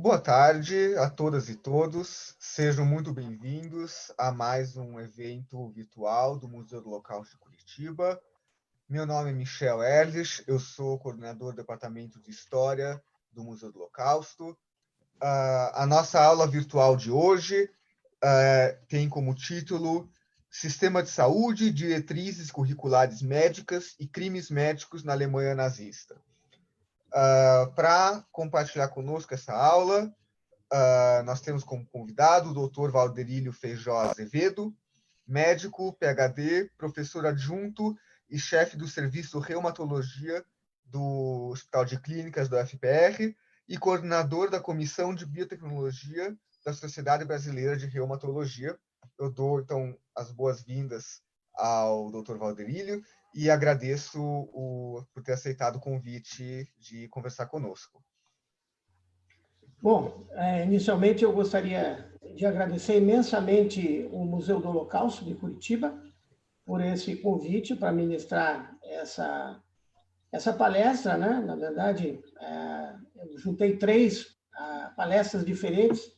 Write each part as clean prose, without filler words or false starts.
Boa tarde a todas e todos. Sejam muito bem-vindos a mais um evento virtual do Museu do Holocausto de Curitiba. Meu nome é Michel Erlich, eu sou coordenador do Departamento de História do Museu do Holocausto. A nossa aula virtual de hoje tem como título Sistema de Saúde, Diretrizes Curriculares Médicas e Crimes Médicos na Alemanha Nazista. Para compartilhar conosco essa aula, nós temos como convidado o Dr. Valderílio Feijó Azevedo, médico, PhD, professor adjunto e chefe do Serviço de Reumatologia do Hospital de Clínicas do FPR e coordenador da Comissão de Biotecnologia da Sociedade Brasileira de Reumatologia. Eu dou, então, as boas-vindas ao Dr. Valderílio e agradeço por ter aceitado o convite de conversar conosco. Bom, inicialmente eu gostaria de agradecer imensamente o Museu do Holocausto de Curitiba por esse convite para ministrar essa palestra, né? Na verdade, eu juntei 3 palestras diferentes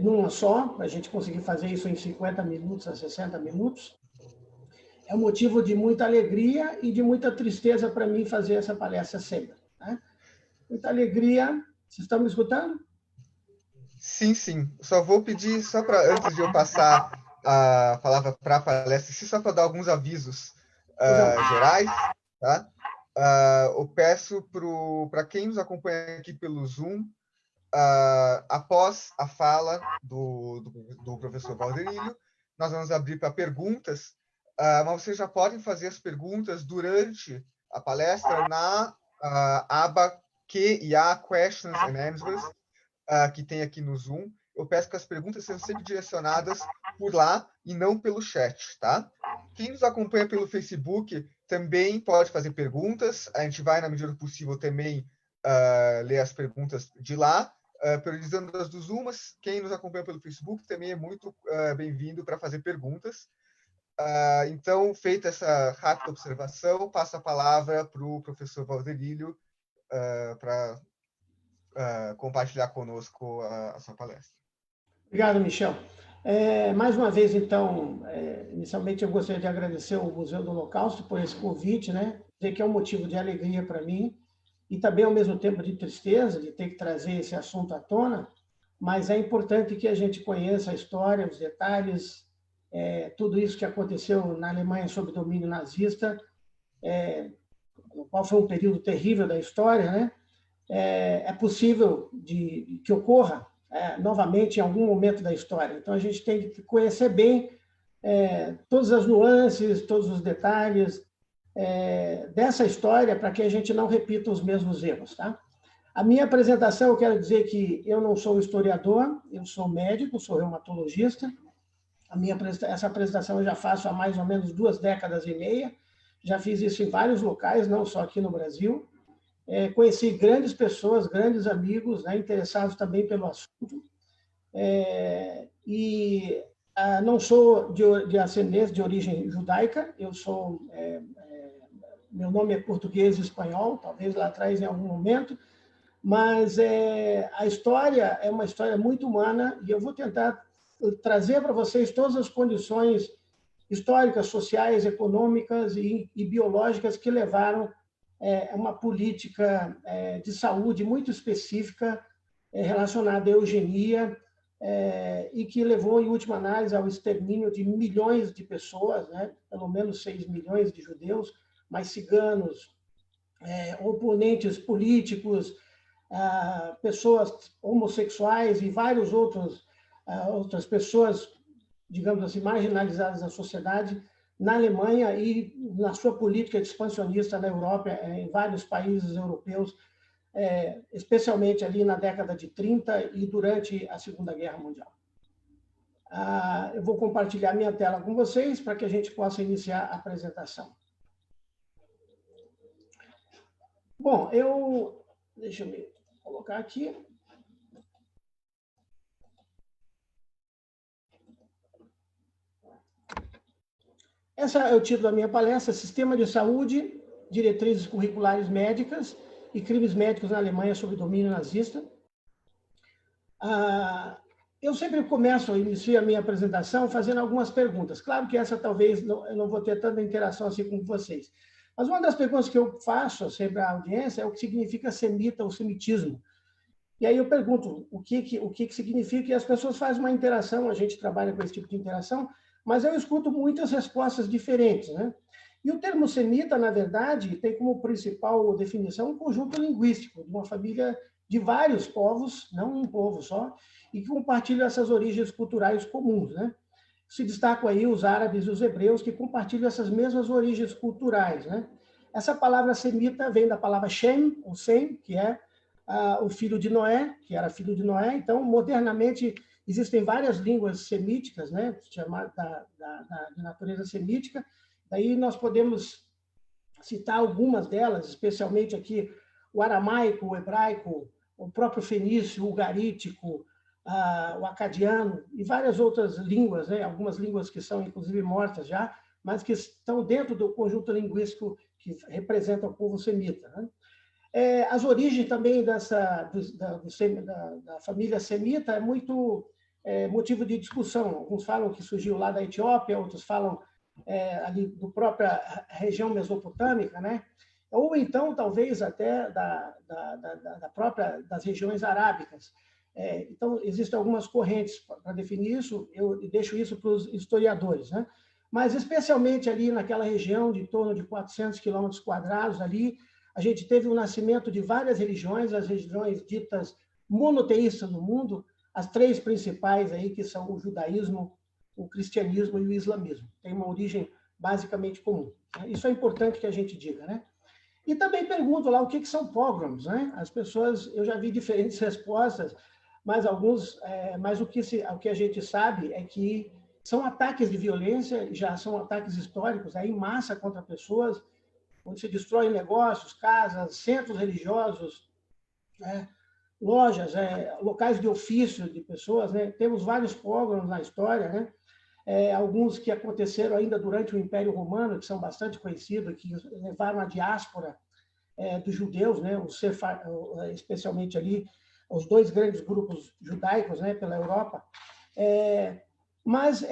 numa só, para a gente conseguir fazer isso em 50 minutos a 60 minutos. É um motivo de muita alegria e de muita tristeza para mim fazer essa palestra sempre, né? Muita alegria. Vocês estão me escutando? Sim, sim. Só vou pedir, só para antes de eu passar a palavra para a palestra, só para dar alguns avisos gerais, tá? Eu peço para quem nos acompanha aqui pelo Zoom, após a fala do professor Valderílio, nós vamos abrir para perguntas, mas vocês já podem fazer as perguntas durante a palestra na aba Q&A, Questions and Answers, que tem aqui no Zoom. Eu peço que as perguntas sejam sempre direcionadas por lá e não pelo chat, tá? Quem nos acompanha pelo Facebook também pode fazer perguntas. A gente vai, na medida do possível, também ler as perguntas de lá, priorizando as do Zoom, mas quem nos acompanha pelo Facebook também é muito bem-vindo para fazer perguntas. Então, feita essa rápida observação, passo a palavra para o professor Valderílio para compartilhar conosco a sua palestra. Obrigado, Michel. Mais uma vez, então, inicialmente eu gostaria de agradecer ao Museu do Holocausto por esse convite, né? Dizer que é um motivo de alegria para mim e também, ao mesmo tempo, de tristeza de ter que trazer esse assunto à tona, mas é importante que a gente conheça a história, os detalhes, tudo isso que aconteceu na Alemanha sob domínio nazista, qual foi um período terrível da história, né? É possível que ocorra novamente em algum momento da história. Então, a gente tem que conhecer bem todas as nuances, todos os detalhes dessa história para que a gente não repita os mesmos erros, tá? A minha apresentação, eu quero dizer que eu não sou historiador, eu sou médico, sou reumatologista. Essa apresentação eu já faço há mais ou menos 2 décadas e meia. Já fiz isso em vários locais, não só aqui no Brasil. Conheci grandes pessoas, grandes amigos, né, interessados também pelo assunto. Não sou de ascendência, de origem judaica, meu nome é português e espanhol, talvez lá atrás em algum momento, mas a história é uma história muito humana e eu vou tentar trazer para vocês todas as condições históricas, sociais, econômicas e biológicas que levaram uma política de saúde muito específica relacionada à eugenia e que levou, em última análise, ao extermínio de milhões de pessoas, né? Pelo menos 6 milhões de judeus, mais ciganos, oponentes políticos, pessoas homossexuais e várias outras pessoas, digamos assim, marginalizadas da sociedade, na Alemanha e na sua política expansionista na Europa, em vários países europeus, especialmente ali na década de 30 e durante a Segunda Guerra Mundial. Eu vou compartilhar minha tela com vocês para que a gente possa iniciar a apresentação. Bom, deixa eu me colocar aqui. Esse é o título da minha palestra: Sistema de Saúde, Diretrizes Curriculares Médicas e Crimes Médicos na Alemanha sob domínio nazista. Eu sempre inicio a minha apresentação fazendo algumas perguntas. Claro que essa talvez eu não vou ter tanta interação assim com vocês. Mas uma das perguntas que eu faço sempre à audiência é o que significa semita ou semitismo. E aí eu pergunto o que significa, e as pessoas fazem uma interação, a gente trabalha com esse tipo de interação, mas eu escuto muitas respostas diferentes, né? E o termo semita, na verdade, tem como principal definição um conjunto linguístico de uma família de vários povos, não um povo só, e que compartilham essas origens culturais comuns, né? Se destacam aí os árabes e os hebreus, que compartilham essas mesmas origens culturais, né? Essa palavra semita vem da palavra Shem, ou Sem, que é o filho de Noé, que era filho de Noé. Então, modernamente, existem várias línguas semíticas, né, chamadas de natureza semítica. Daí nós podemos citar algumas delas, especialmente aqui o aramaico, o hebraico, o próprio fenício, o ugarítico, o acadiano e várias outras línguas, né, algumas línguas que são, inclusive, mortas já, mas que estão dentro do conjunto linguístico que representa o povo semita, né? As origens também da família semita é muito motivo de discussão. Alguns falam que surgiu lá da Etiópia, outros falam ali do própria região mesopotâmica, né? Ou então, talvez, até das regiões arábicas. Então, existem algumas correntes para definir isso, eu deixo isso para os historiadores, né? Mas, especialmente ali naquela região de em torno de 400 quilômetros quadrados ali, a gente teve o nascimento de várias religiões, as religiões ditas monoteístas no mundo, as três principais aí, que são o judaísmo, o cristianismo e o islamismo. Tem uma origem basicamente comum. Isso é importante que a gente diga, né? E também pergunto lá o que são pogroms, né? As pessoas, eu já vi diferentes respostas, mas o que a gente sabe é que são ataques de violência, já são ataques históricos, aí, em massa contra pessoas, onde se destrói negócios, casas, centros religiosos, né? Lojas, locais de ofício de pessoas, né? Temos vários pogroms na história, né? Alguns que aconteceram ainda durante o Império Romano, que são bastante conhecidos, que levaram a diáspora dos judeus, né? Especialmente ali, os dois grandes grupos judaicos, né? Pela Europa. Mas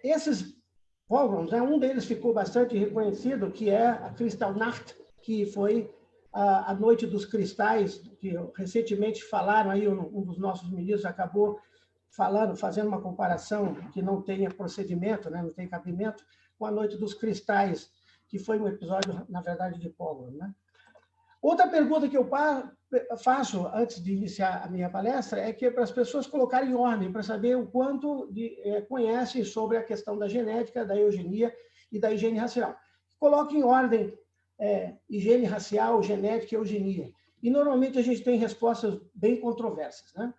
esses pogroms, né? Um deles ficou bastante reconhecido, que é a Kristallnacht, que foi a Noite dos Cristais, que recentemente falaram aí, um dos nossos ministros acabou fazendo uma comparação que não tenha procedimento, né? Não tem cabimento, com a Noite dos Cristais, que foi um episódio, na verdade, de pogrom, né? Outra pergunta que eu faço antes de iniciar a minha palestra é que para as pessoas colocarem em ordem, para saber o quanto conhecem sobre a questão da genética, da eugenia e da higiene racial. Coloquem em ordem higiene racial, genética e eugenia. E, normalmente, a gente tem respostas bem controversas, né?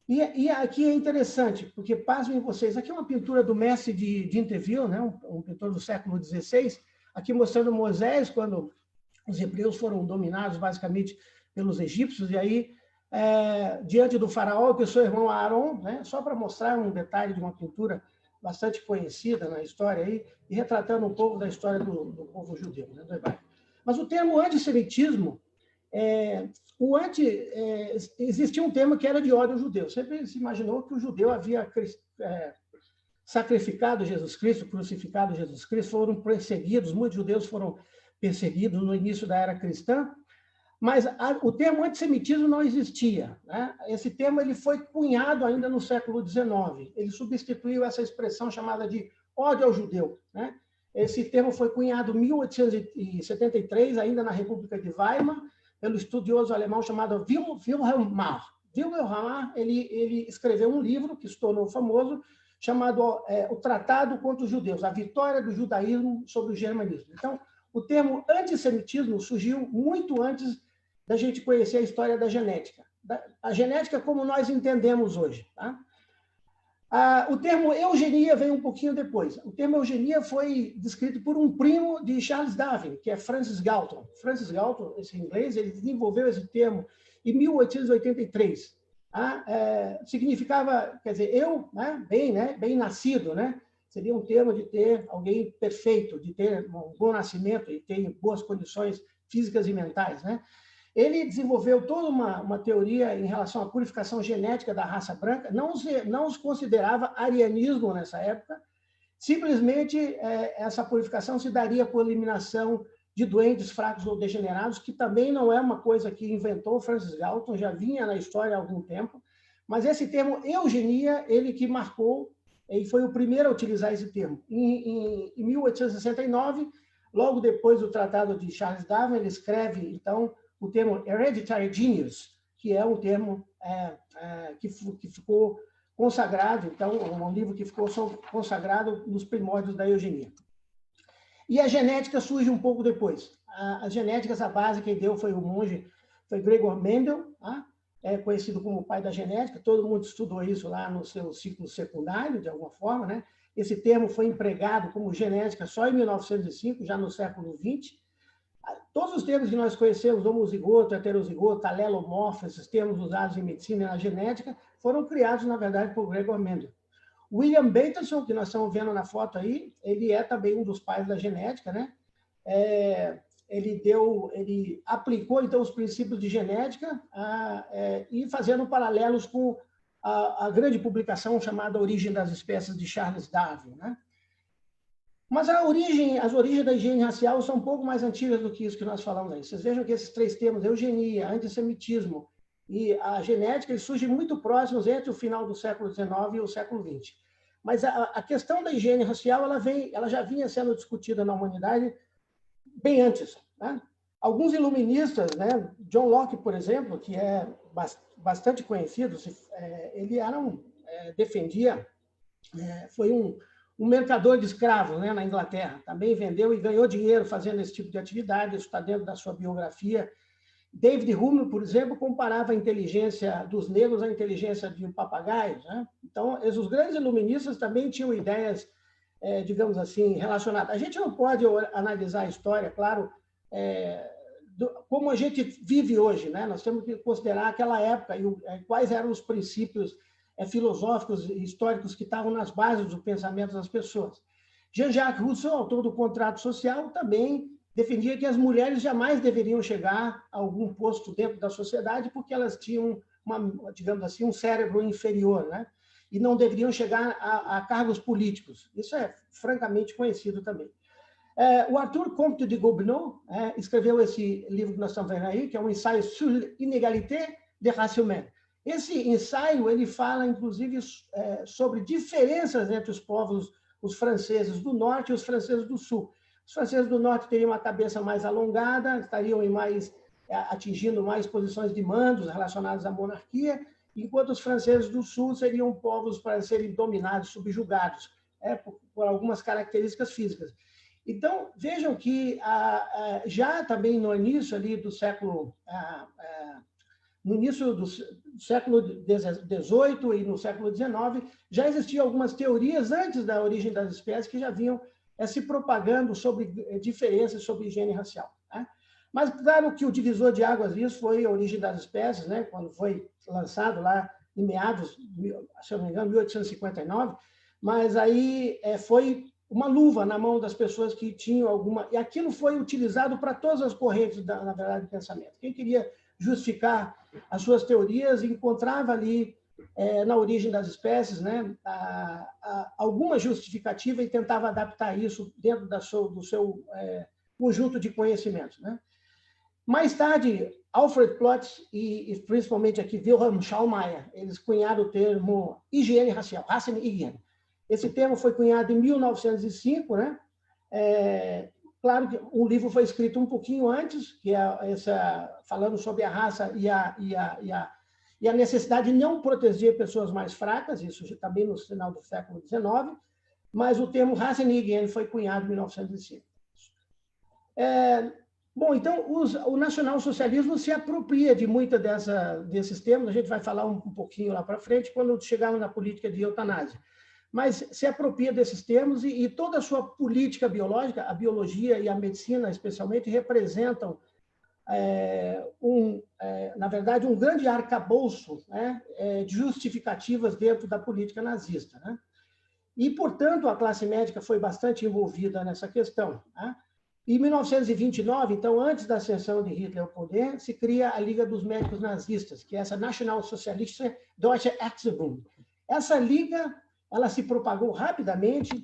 E aqui é interessante, porque, pasmem vocês, aqui é uma pintura do mestre de Interville, né? Um pintor do século XVI, aqui mostrando Moisés, quando os hebreus foram dominados, basicamente, pelos egípcios, e aí, diante do faraó, que é o seu irmão Aaron, né? Só para mostrar um detalhe de uma pintura bastante conhecida na história, aí, e retratando um pouco da história do povo judeu, né? Do hebraico. Mas o termo antissemitismo, existia um termo que era de ódio ao judeu. Sempre se imaginou que o judeu havia sacrificado Jesus Cristo, crucificado Jesus Cristo, foram perseguidos, muitos judeus foram perseguidos no início da era cristã, mas o termo antissemitismo não existia, né? Esse termo ele foi cunhado ainda no século XIX. Ele substituiu essa expressão chamada de ódio ao judeu, né? Esse termo foi cunhado em 1873, ainda na República de Weimar, pelo estudioso alemão chamado Wilhelm Marr. Wilhelm Marr ele escreveu um livro que se tornou famoso, chamado O Tratado contra os Judeus, a vitória do judaísmo sobre o germanismo. Então, o termo antissemitismo surgiu muito antes da gente conhecer a história da genética. A genética como nós entendemos hoje, tá? O termo eugenia veio um pouquinho depois. O termo eugenia foi descrito por um primo de Charles Darwin, que é Francis Galton. Francis Galton, esse inglês, ele desenvolveu esse termo em 1883. Significava, quer dizer, bem nascido, né? Seria um termo de ter alguém perfeito, de ter um bom nascimento e ter boas condições físicas e mentais, né? Ele desenvolveu toda uma teoria em relação à purificação genética da raça branca, não os considerava arianismo nessa época, simplesmente essa purificação se daria por eliminação de doentes fracos ou degenerados, que também não é uma coisa que inventou Francis Galton, já vinha na história há algum tempo, mas esse termo eugenia, ele que marcou, e foi o primeiro a utilizar esse termo. Em 1869, logo depois do Tratado de Charles Darwin, ele escreve, então, o termo hereditary genius, que é um termo que ficou consagrado, então, um livro que ficou consagrado nos primórdios da eugenia. E a genética surge um pouco depois. A genética, essa base quem deu foi o monge, foi Gregor Mendel, conhecido como o pai da genética, todo mundo estudou isso lá no seu ciclo secundário, de alguma forma, né? Esse termo foi empregado como genética só em 1905, já no século XX. Todos os termos que nós conhecemos, homozigoto, heterozigoto, alelomorfo, esses termos usados em medicina e na genética, foram criados, na verdade, por Gregor Mendel. William Bateson, que nós estamos vendo na foto aí, ele é também um dos pais da genética, né? Ele aplicou, então, os princípios de genética e fazendo paralelos com a grande publicação chamada Origem das Espécies, de Charles Darwin, né? Mas as origens da higiene racial são um pouco mais antigas do que isso que nós falamos aí. Vocês vejam que esses três termos, eugenia, antissemitismo e a genética, eles surgem muito próximos entre o final do século XIX e o século XX. Mas a questão da higiene racial, ela já vinha sendo discutida na humanidade bem antes, né? Alguns iluministas, né? John Locke, por exemplo, que é bastante conhecido, ele defendia, foi um mercador de escravos, né, na Inglaterra. Também vendeu e ganhou dinheiro fazendo esse tipo de atividade, isso está dentro da sua biografia. David Hume, por exemplo, comparava a inteligência dos negros à inteligência de papagaios, né? Então, os grandes iluministas também tinham ideias, digamos assim, relacionadas. A gente não pode analisar a história, claro, como a gente vive hoje, né? Nós temos que considerar aquela época e quais eram os princípios filosóficos e históricos que estavam nas bases do pensamento das pessoas. Jean-Jacques Rousseau, autor do Contrato Social, também defendia que as mulheres jamais deveriam chegar a algum posto dentro da sociedade porque elas tinham, digamos assim, um cérebro inferior, né? E não deveriam chegar a cargos políticos. Isso é francamente conhecido também. O Arthur Comte de Gobineau escreveu esse livro que nós estamos vendo aí, que é um ensaio sur l'inégalité des races humaines. Esse ensaio ele fala, inclusive, sobre diferenças entre os povos, os franceses do norte e os franceses do sul. Os franceses do norte teriam uma cabeça mais alongada, estariam atingindo mais posições de mandos relacionadas à monarquia, enquanto os franceses do sul seriam povos para serem dominados, subjugados, por algumas características físicas. Então, vejam que já também no início ali do século... No início do século XVIII e no século XIX, já existiam algumas teorias antes da origem das espécies que já vinham se propagando sobre diferenças sobre higiene racial, né? Mas, claro que o divisor de águas disso foi a origem das espécies, né? Quando foi lançado lá em meados, se eu não me engano, 1859, mas aí foi uma luva na mão das pessoas que tinham alguma... E aquilo foi utilizado para todas as correntes, na verdade, do pensamento. Quem queria justificar as suas teorias encontrava ali, na origem das espécies, né, alguma justificativa e tentava adaptar isso dentro do seu conjunto de conhecimentos, né? Mais tarde, Alfred Plotz e principalmente aqui Wilhelm Schallmayer, eles cunharam o termo higiene racial, Rassenhygiene. Esse termo foi cunhado em 1905, né? Claro que o livro foi escrito um pouquinho antes, que falando sobre a raça e a necessidade de não proteger pessoas mais fracas, isso também no final do século XIX, mas o termo Rassenhygiene foi cunhado em 1905. Bom, então, o nacionalsocialismo se apropria de muitos desses termos, a gente vai falar um pouquinho lá para frente, quando chegarmos na política de eutanásia. Mas se apropria desses termos e toda a sua política biológica, a biologia e a medicina, especialmente, representam, na verdade, um grande arcabouço, né, de justificativas dentro da política nazista, né? E, portanto, a classe médica foi bastante envolvida nessa questão, né? Em 1929, então, antes da ascensão de Hitler ao poder, se cria a Liga dos Médicos Nazistas, que é essa Nationalsozialistische Deutsche Ärztebund. Essa liga ela se propagou rapidamente.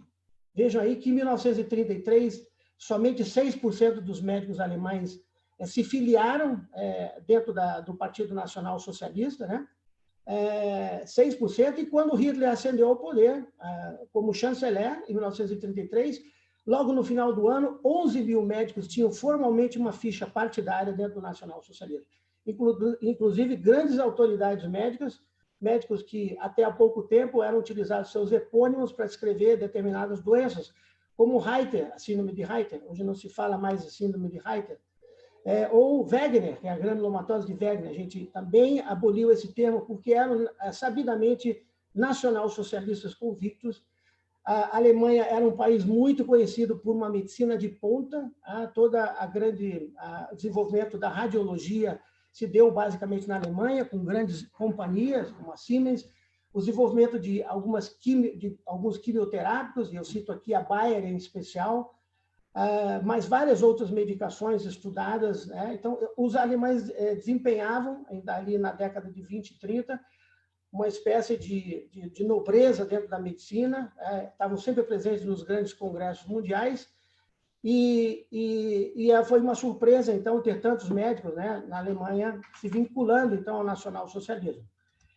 Vejam aí que em 1933 somente 6% dos médicos alemães se filiaram dentro do Partido Nacional Socialista, né? 6%, e quando Hitler ascendeu ao poder como chanceler, em 1933, logo no final do ano, 11 mil médicos tinham formalmente uma ficha partidária dentro do Nacional Socialismo. Inclusive, grandes autoridades médicas, médicos que até há pouco tempo eram utilizados seus epônimos para escrever determinadas doenças, como Reiter, a síndrome de Reiter, hoje não se fala mais de síndrome de Reiter, ou Wegener, que é a granulomatose de Wegener. A gente também aboliu esse termo porque eram sabidamente nacional-socialistas convictos. A Alemanha era um país muito conhecido por uma medicina de ponta, toda a grande desenvolvimento da radiologia se deu basicamente na Alemanha, com grandes companhias, como a Siemens, o desenvolvimento de alguns quimioterápicos, e eu cito aqui a Bayer em especial, mas várias outras medicações estudadas, né? Então, os alemães desempenhavam, ainda ali na década de 20 e 30, uma espécie de nobreza dentro da medicina, estavam sempre presentes nos grandes congressos mundiais, e foi uma surpresa, então, ter tantos médicos, né, na Alemanha se vinculando, então, ao nacionalsocialismo.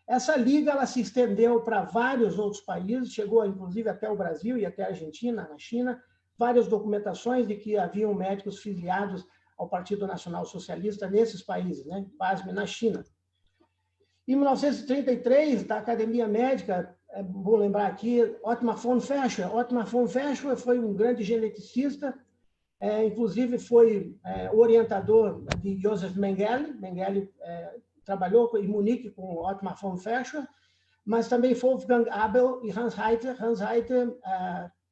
Essa liga ela se estendeu para vários outros países, chegou, inclusive, até o Brasil e até a Argentina, na China, várias documentações de que haviam médicos filiados ao Partido Nacional Socialista nesses países, né? Pasme, na China. Em 1933, da Academia Médica, vou lembrar aqui, Ottmar von Verschuer. Ottmar von Verschuer foi um grande geneticista, inclusive foi o orientador de Joseph Mengele. Mengele trabalhou em Munique com Ottmar von Verschuer, mas também Wolfgang Abel e Hans Heiter. Hans Heiter,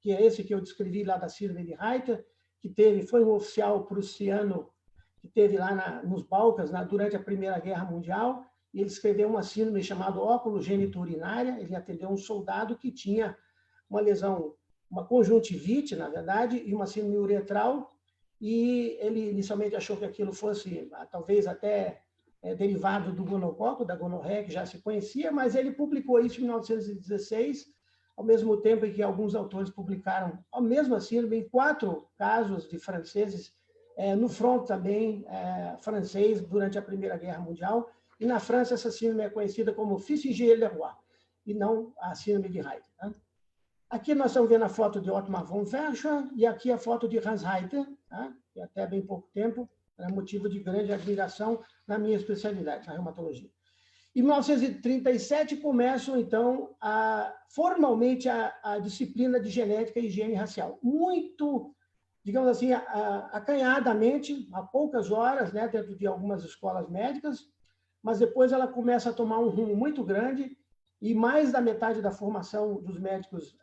que é esse que eu descrevi lá da síndrome de Reiter, que foi um oficial prussiano que teve lá nos Balcãs durante a Primeira Guerra Mundial, e ele escreveu uma síndrome chamada óculo geniturinária. Ele atendeu um soldado que tinha uma lesão, uma conjuntivite, na verdade, e uma síndrome uretral, e ele inicialmente achou que aquilo fosse talvez até derivado do gonococo, da gonorreia, que já se conhecia, mas ele publicou isso em 1916, ao mesmo tempo em que alguns autores publicaram a mesma síndrome em 4 casos de franceses, no front também francês, durante a Primeira Guerra Mundial. E na França, essa síndrome é conhecida como Fissinger-Leroy, e não a síndrome de Reiter. Né? Aqui nós estamos vendo a foto de Ottmar von Verschuer, e aqui a foto de Hans Heiter, tá? Que até bem pouco tempo era motivo de grande admiração na minha especialidade, na reumatologia. Em 1937, começam, então, formalmente a disciplina de genética e higiene racial. Muito, digamos assim, acanhadamente, a poucas horas, né, dentro de algumas escolas médicas, mas depois ela começa a tomar um rumo muito grande, e mais da metade da formação dos médicos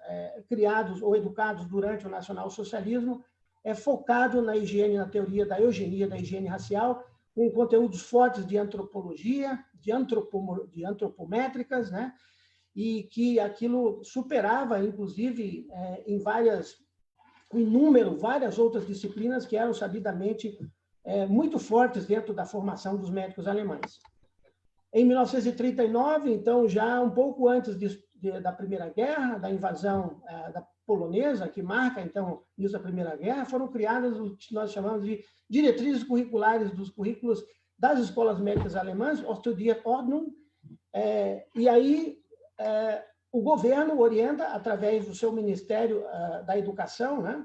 criados ou educados durante o nacionalsocialismo é focado na higiene, na teoria da eugenia, da higiene racial, com conteúdos fortes de antropologia, de antropométricas, né? E que aquilo superava, inclusive, em número, várias outras disciplinas que eram sabidamente muito fortes dentro da formação dos médicos alemães. Em 1939, então, já um pouco antes da Primeira Guerra, da invasão da polonesa, que marca, então, isso da Primeira Guerra, foram criadas o que nós chamamos de diretrizes curriculares dos currículos das escolas médicas alemãs, Ordnung, e aí o governo orienta, através do seu Ministério da Educação, né,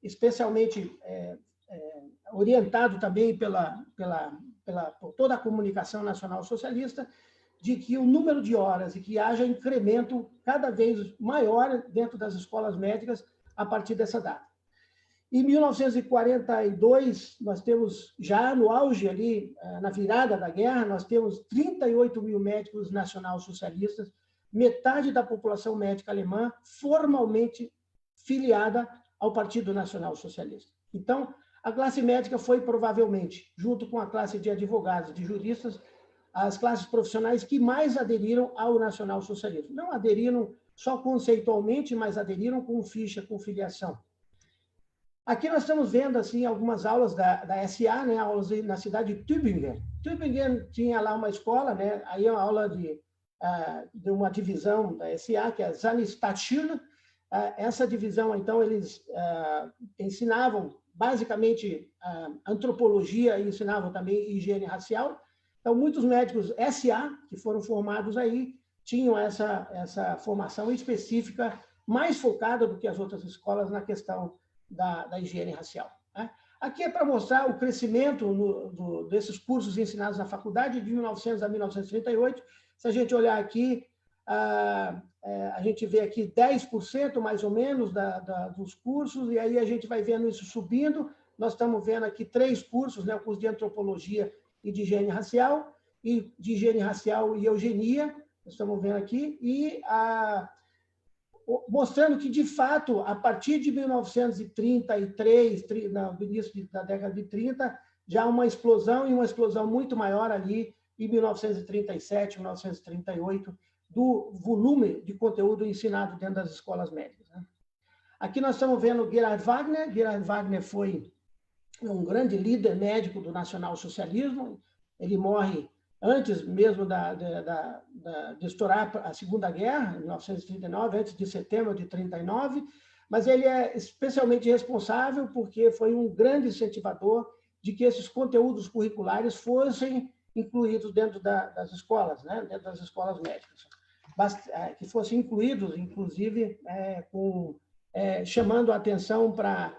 especialmente orientado também por toda a comunicação nacional socialista, de que o número de horas e que haja incremento cada vez maior dentro das escolas médicas a partir dessa data. Em 1942, nós temos, já no auge ali, na virada da guerra, nós temos 38 mil médicos nacional-socialistas, metade da população médica alemã formalmente filiada ao Partido Nacional Socialista. Então, a classe médica foi provavelmente, junto com a classe de advogados, de juristas, as classes profissionais que mais aderiram ao nacionalsocialismo. Não aderiram só conceitualmente, mas aderiram com ficha, com filiação. Aqui nós estamos vendo assim algumas aulas da SA, né, aulas na cidade de Tübingen. Tübingen tinha lá uma escola, né, aí é uma aula de uma divisão da SA, que é a Zahnstadtschule, Essa divisão, então, eles ensinavam basicamente antropologia e ensinavam também higiene racial. Então, muitos médicos SA, que foram formados aí, tinham essa formação específica, mais focada do que as outras escolas na questão da higiene racial. Né? Aqui é para mostrar o crescimento desses cursos ensinados na faculdade de 1900 a 1938. Se a gente olhar aqui, a gente vê aqui 10% mais ou menos dos cursos, e aí a gente vai vendo isso subindo. Nós estamos vendo aqui 3 cursos, né? O curso de antropologia e de higiene racial, e de higiene racial e eugenia, nós estamos vendo aqui, e mostrando que, de fato, a partir de 1933, no início da década de 30, já há uma explosão, e uma explosão muito maior ali em 1937, 1938, do volume de conteúdo ensinado dentro das escolas médicas. Né? Aqui nós estamos vendo Gerhard Wagner. Gerhard Wagner foi um grande líder médico do nacionalsocialismo. Ele morre antes mesmo de estourar a Segunda Guerra, em 1939, antes de setembro de 39, mas ele é especialmente responsável porque foi um grande incentivador de que esses conteúdos curriculares fossem incluídos dentro das escolas, né? Dentro das escolas médicas, que fossem incluídos, inclusive, chamando a atenção para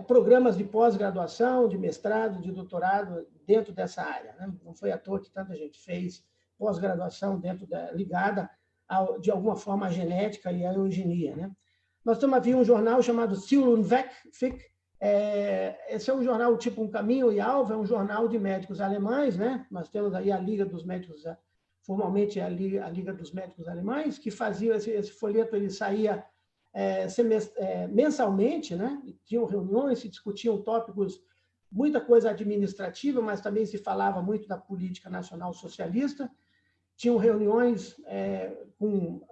programas de pós-graduação, de mestrado, de doutorado dentro dessa área. Né? Não foi à toa que tanta gente fez pós-graduação ligada, de alguma forma, à genética e à eugenia. Né? Nós temos aqui um jornal chamado Ziel und Weg. Esse é um jornal tipo Um Caminho e Alvo, é um jornal de médicos alemães. Né? Nós temos aí a Liga dos Médicos, formalmente a Liga dos Médicos Alemães, que fazia esse folheto, ele saía mensalmente, né? Tinham reuniões, se discutiam tópicos, muita coisa administrativa, mas também se falava muito da política nacional socialista. Tinham reuniões,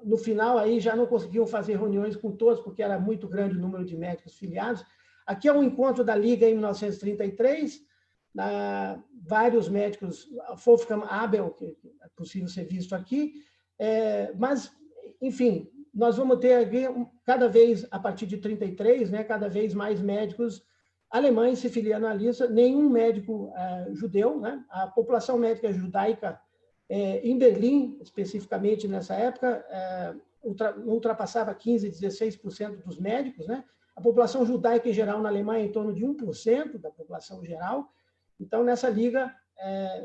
no final aí já não conseguiam fazer reuniões com todos, porque era muito grande o número de médicos filiados. Aqui é um encontro da Liga em 1933, vários médicos, Wolfgang Abel, que é possível ser visto aqui, mas, enfim, nós vamos ter cada vez, a partir de 33, né, cada vez mais médicos alemães se filiando à lista, nenhum médico judeu. Né? A população médica judaica em Berlim, especificamente nessa época, ultrapassava 15%, 16% dos médicos. Né? A população judaica em geral na Alemanha é em torno de 1% da população geral. Então, nessa liga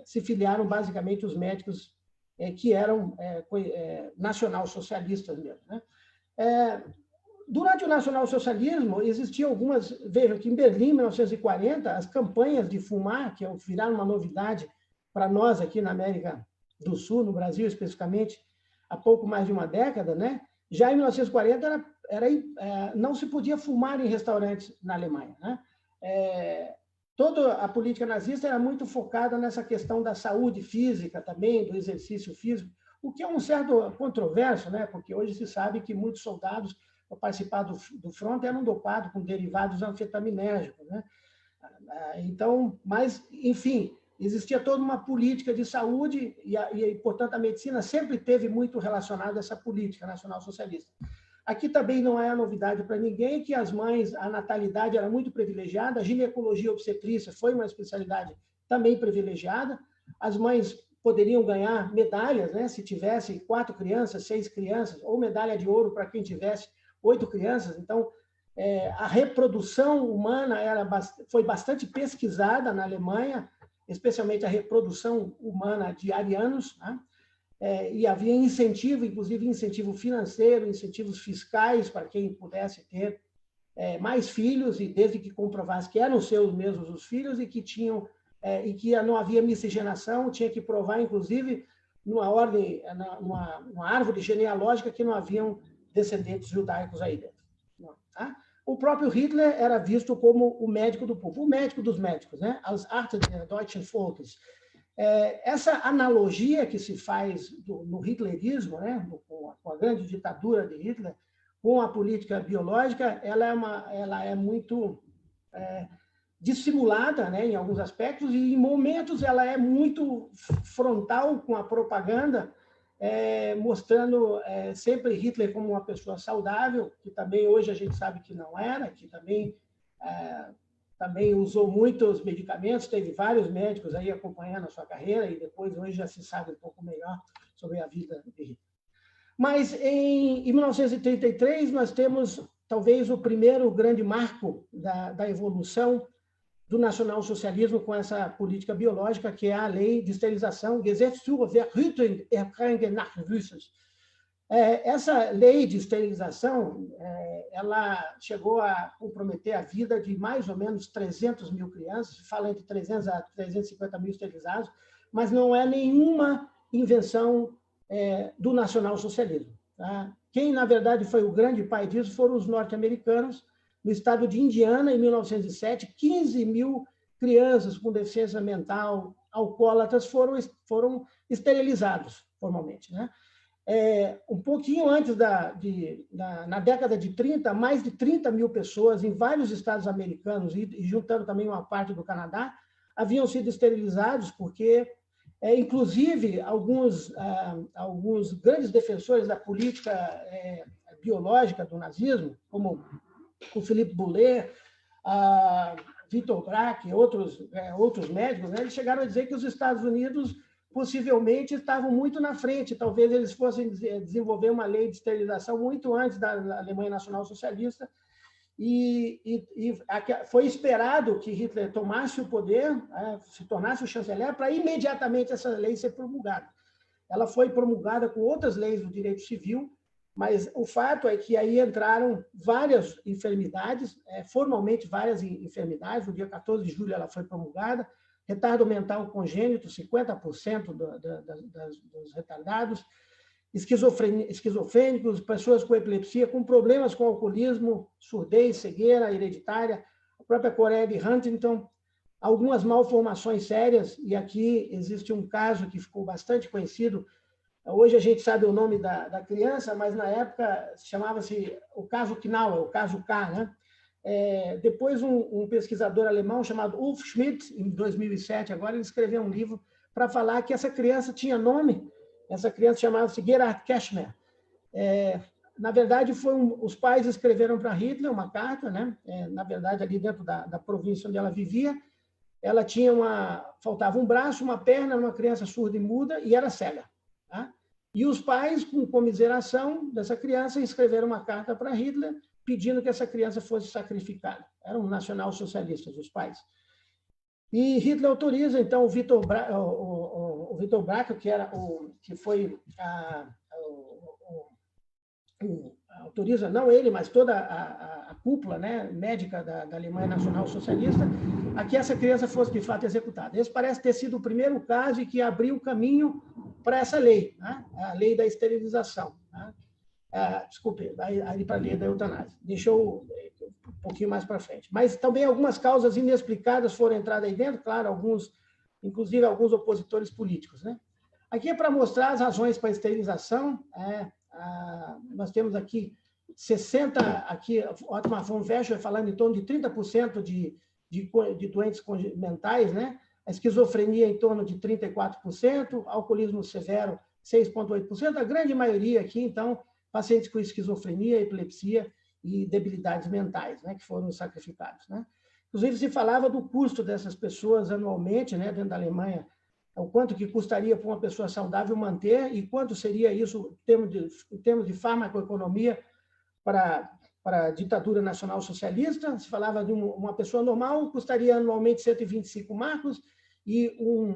se filiaram basicamente os médicos que eram nacionalsocialistas mesmo. Né? Durante o nacionalsocialismo, existiam algumas... Vejam que em Berlim, em 1940, as campanhas de fumar, que viraram uma novidade para nós aqui na América do Sul, no Brasil especificamente, há pouco mais de uma década, né? Já em 1940, não se podia fumar em restaurantes na Alemanha. Né? Toda a política nazista era muito focada nessa questão da saúde física também, do exercício físico, o que é um certo controverso, né? Porque hoje se sabe que muitos soldados, para participar do front, eram dopados com derivados anfetaminérgicos. Né? Então, mas, enfim, existia toda uma política de saúde e, portanto, a medicina sempre teve muito relacionada a essa política nacional-socialista. Aqui também não é novidade para ninguém que as mães, a natalidade era muito privilegiada, a ginecologia e obstetrícia foi uma especialidade também privilegiada, as mães poderiam ganhar medalhas, né, se tivesse 4 crianças, 6 crianças, ou medalha de ouro para quem tivesse 8 crianças. Então, a reprodução humana foi bastante pesquisada na Alemanha, especialmente a reprodução humana de arianos, né? E havia incentivo, inclusive incentivo financeiro, incentivos fiscais para quem pudesse ter mais filhos, e desde que comprovasse que eram seus mesmos os filhos e que tinham e que não havia miscigenação, tinha que provar, inclusive, numa ordem, numa árvore genealógica, que não haviam descendentes judaicos aí dentro. Não, tá? O próprio Hitler era visto como o médico do povo, o médico dos médicos, né? Als Arzt des deutschen Volkes. Essa analogia que se faz no hitlerismo, né? Com a grande ditadura de Hitler, com a política biológica, ela é muito dissimulada, né, em alguns aspectos, e em momentos ela é muito frontal com a propaganda mostrando sempre Hitler como uma pessoa saudável, que também hoje a gente sabe que não era, que também usou muitos medicamentos, teve vários médicos aí acompanhando a sua carreira, e depois hoje já se sabe um pouco melhor sobre a vida de Hitler. Mas em 1933 nós temos talvez o primeiro grande marco da evolução do nacionalsocialismo com essa política biológica, que é a lei de esterilização, Gesetz zur Verhütung erkrankter Nachwuchses. Essa lei de esterilização, ela chegou a comprometer a vida de mais ou menos 300 mil crianças, se fala entre 300 a 350 mil esterilizados, mas não é nenhuma invenção do nacionalsocialismo. Tá? Quem, na verdade, foi o grande pai disso foram os norte-americanos. No estado de Indiana, em 1907, 15 mil crianças com deficiência mental, alcoólatras, foram esterilizados formalmente. Né? Um pouquinho antes, na década de 30, mais de 30 mil pessoas em vários estados americanos, e juntando também uma parte do Canadá, haviam sido esterilizados porque, inclusive, alguns grandes defensores da política biológica do nazismo, como o Philippe Boulay, Victor Braque e outros médicos, né, eles chegaram a dizer que os Estados Unidos possivelmente estavam muito na frente, talvez eles fossem desenvolver uma lei de esterilização muito antes da Alemanha Nacional Socialista, e foi esperado que Hitler tomasse o poder, se tornasse o chanceler, para imediatamente essa lei ser promulgada. Ela foi promulgada com outras leis do direito civil, mas o fato é que aí entraram várias enfermidades, formalmente várias enfermidades. No dia 14 de julho ela foi promulgada. Retardo mental congênito, 50% dos retardados. Esquizofrênicos, pessoas com epilepsia, com problemas com alcoolismo, surdez, cegueira hereditária, a própria Coreia de Huntington, algumas malformações sérias, e aqui existe um caso que ficou bastante conhecido. Hoje a gente sabe o nome da criança, mas na época chamava-se o caso Knauer, o caso K, né? Depois um pesquisador alemão chamado Ulf Schmidt, em 2007, agora ele escreveu um livro para falar que essa criança tinha nome, essa criança chamava-se Gerhard Keshmer. Na verdade, os pais escreveram para Hitler uma carta, né? Na verdade, ali dentro da província onde ela vivia, ela faltava um braço, uma perna, uma criança surda e muda, e era cega. Tá? E os pais, com comiseração dessa criança, escreveram uma carta para Hitler pedindo que essa criança fosse sacrificada. Eram nacionalsocialistas, os pais. E Hitler autoriza, então, o Victor Braque, que foi autoriza, não ele, mas toda a cúpula, né, médica da Alemanha Nacional Socialista, a que essa criança fosse, de fato, executada. Esse parece ter sido o primeiro caso e que abriu o caminho para essa lei, né, a lei da esterilização. Né? Desculpe, aí para a lei da eutanásia. Deixou um pouquinho mais para frente. Mas também algumas causas inexplicadas foram entradas aí dentro, claro, inclusive alguns opositores políticos. Né? Aqui é para mostrar as razões para a esterilização. Nós temos aqui 60, aqui Ottmar von Verscher falando em torno de 30% de doentes mentais, né? A esquizofrenia em torno de 34%, alcoolismo severo 6,8%, a grande maioria aqui, então, pacientes com esquizofrenia, epilepsia e debilidades mentais, né, que foram sacrificados. Né? Inclusive, se falava do custo dessas pessoas anualmente, né, dentro da Alemanha, o quanto que custaria para uma pessoa saudável manter e quanto seria isso em termos de farmacoeconomia para a ditadura nacional socialista. Se falava de uma pessoa normal, custaria anualmente 125 marcos, e um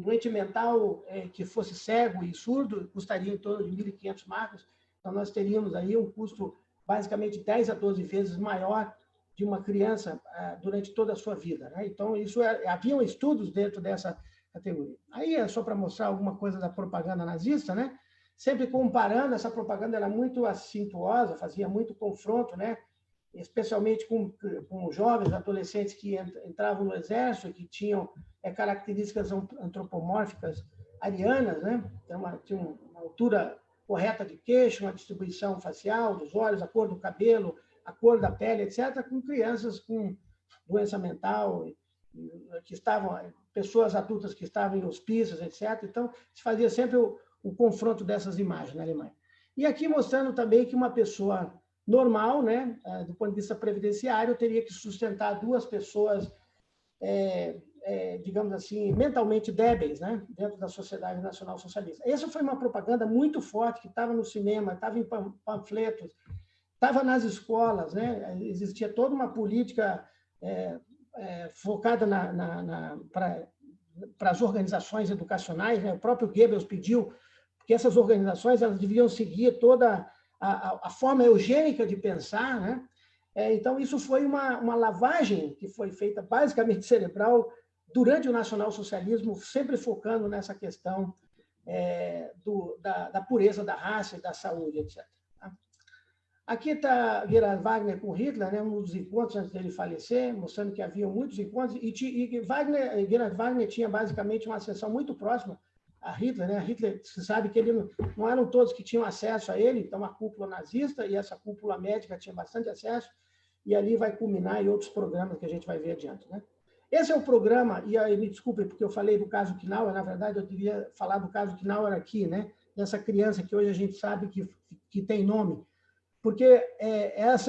doente mental que fosse cego e surdo custaria em torno de 1.500 marcos. Então, nós teríamos aí um custo basicamente 10 a 12 vezes maior de uma criança durante toda a sua vida. Né? Então, haviam estudos dentro dessa categoria. Aí é só para mostrar alguma coisa da propaganda nazista, né? Sempre comparando, essa propaganda era muito acintuosa, fazia muito confronto, né? Especialmente com jovens, adolescentes que entravam no exército, que tinham características antropomórficas arianas, né? Então, tinha uma altura correta de queixo, uma distribuição facial dos olhos, a cor do cabelo, a cor da pele, etc., com crianças com doença mental, pessoas adultas que estavam em hospícios, etc. Então, se fazia sempre o confronto dessas imagens na Alemanha. E aqui mostrando também que uma pessoa normal, né, do ponto de vista previdenciário, teria que sustentar duas pessoas, digamos assim, mentalmente débeis, né, dentro da Sociedade Nacional Socialista. Essa foi uma propaganda muito forte que estava no cinema, estava em panfletos, estava nas escolas, né, existia toda uma política focada para as organizações educacionais, né? O próprio Goebbels pediu que essas organizações elas deviam seguir toda a forma eugênica de pensar, né? Então, isso foi uma lavagem que foi feita basicamente cerebral durante o nacionalsocialismo, sempre focando nessa questão da pureza da raça e da saúde, etc. Aqui está Gerhard Wagner com Hitler, né, um dos encontros antes dele falecer, mostrando que havia muitos encontros, e Gerhard Wagner tinha basicamente uma ascensão muito próxima a Hitler, né? Hitler, você sabe que ele não eram todos que tinham acesso a ele, então a cúpula nazista e essa cúpula médica tinha bastante acesso, e ali vai culminar em outros programas que a gente vai ver adiante, né? Esse é o programa, e aí me desculpe, porque eu falei do caso Knauer, na verdade eu devia falar do caso Knauer aqui, né? Dessa criança que hoje a gente sabe que tem nome, porque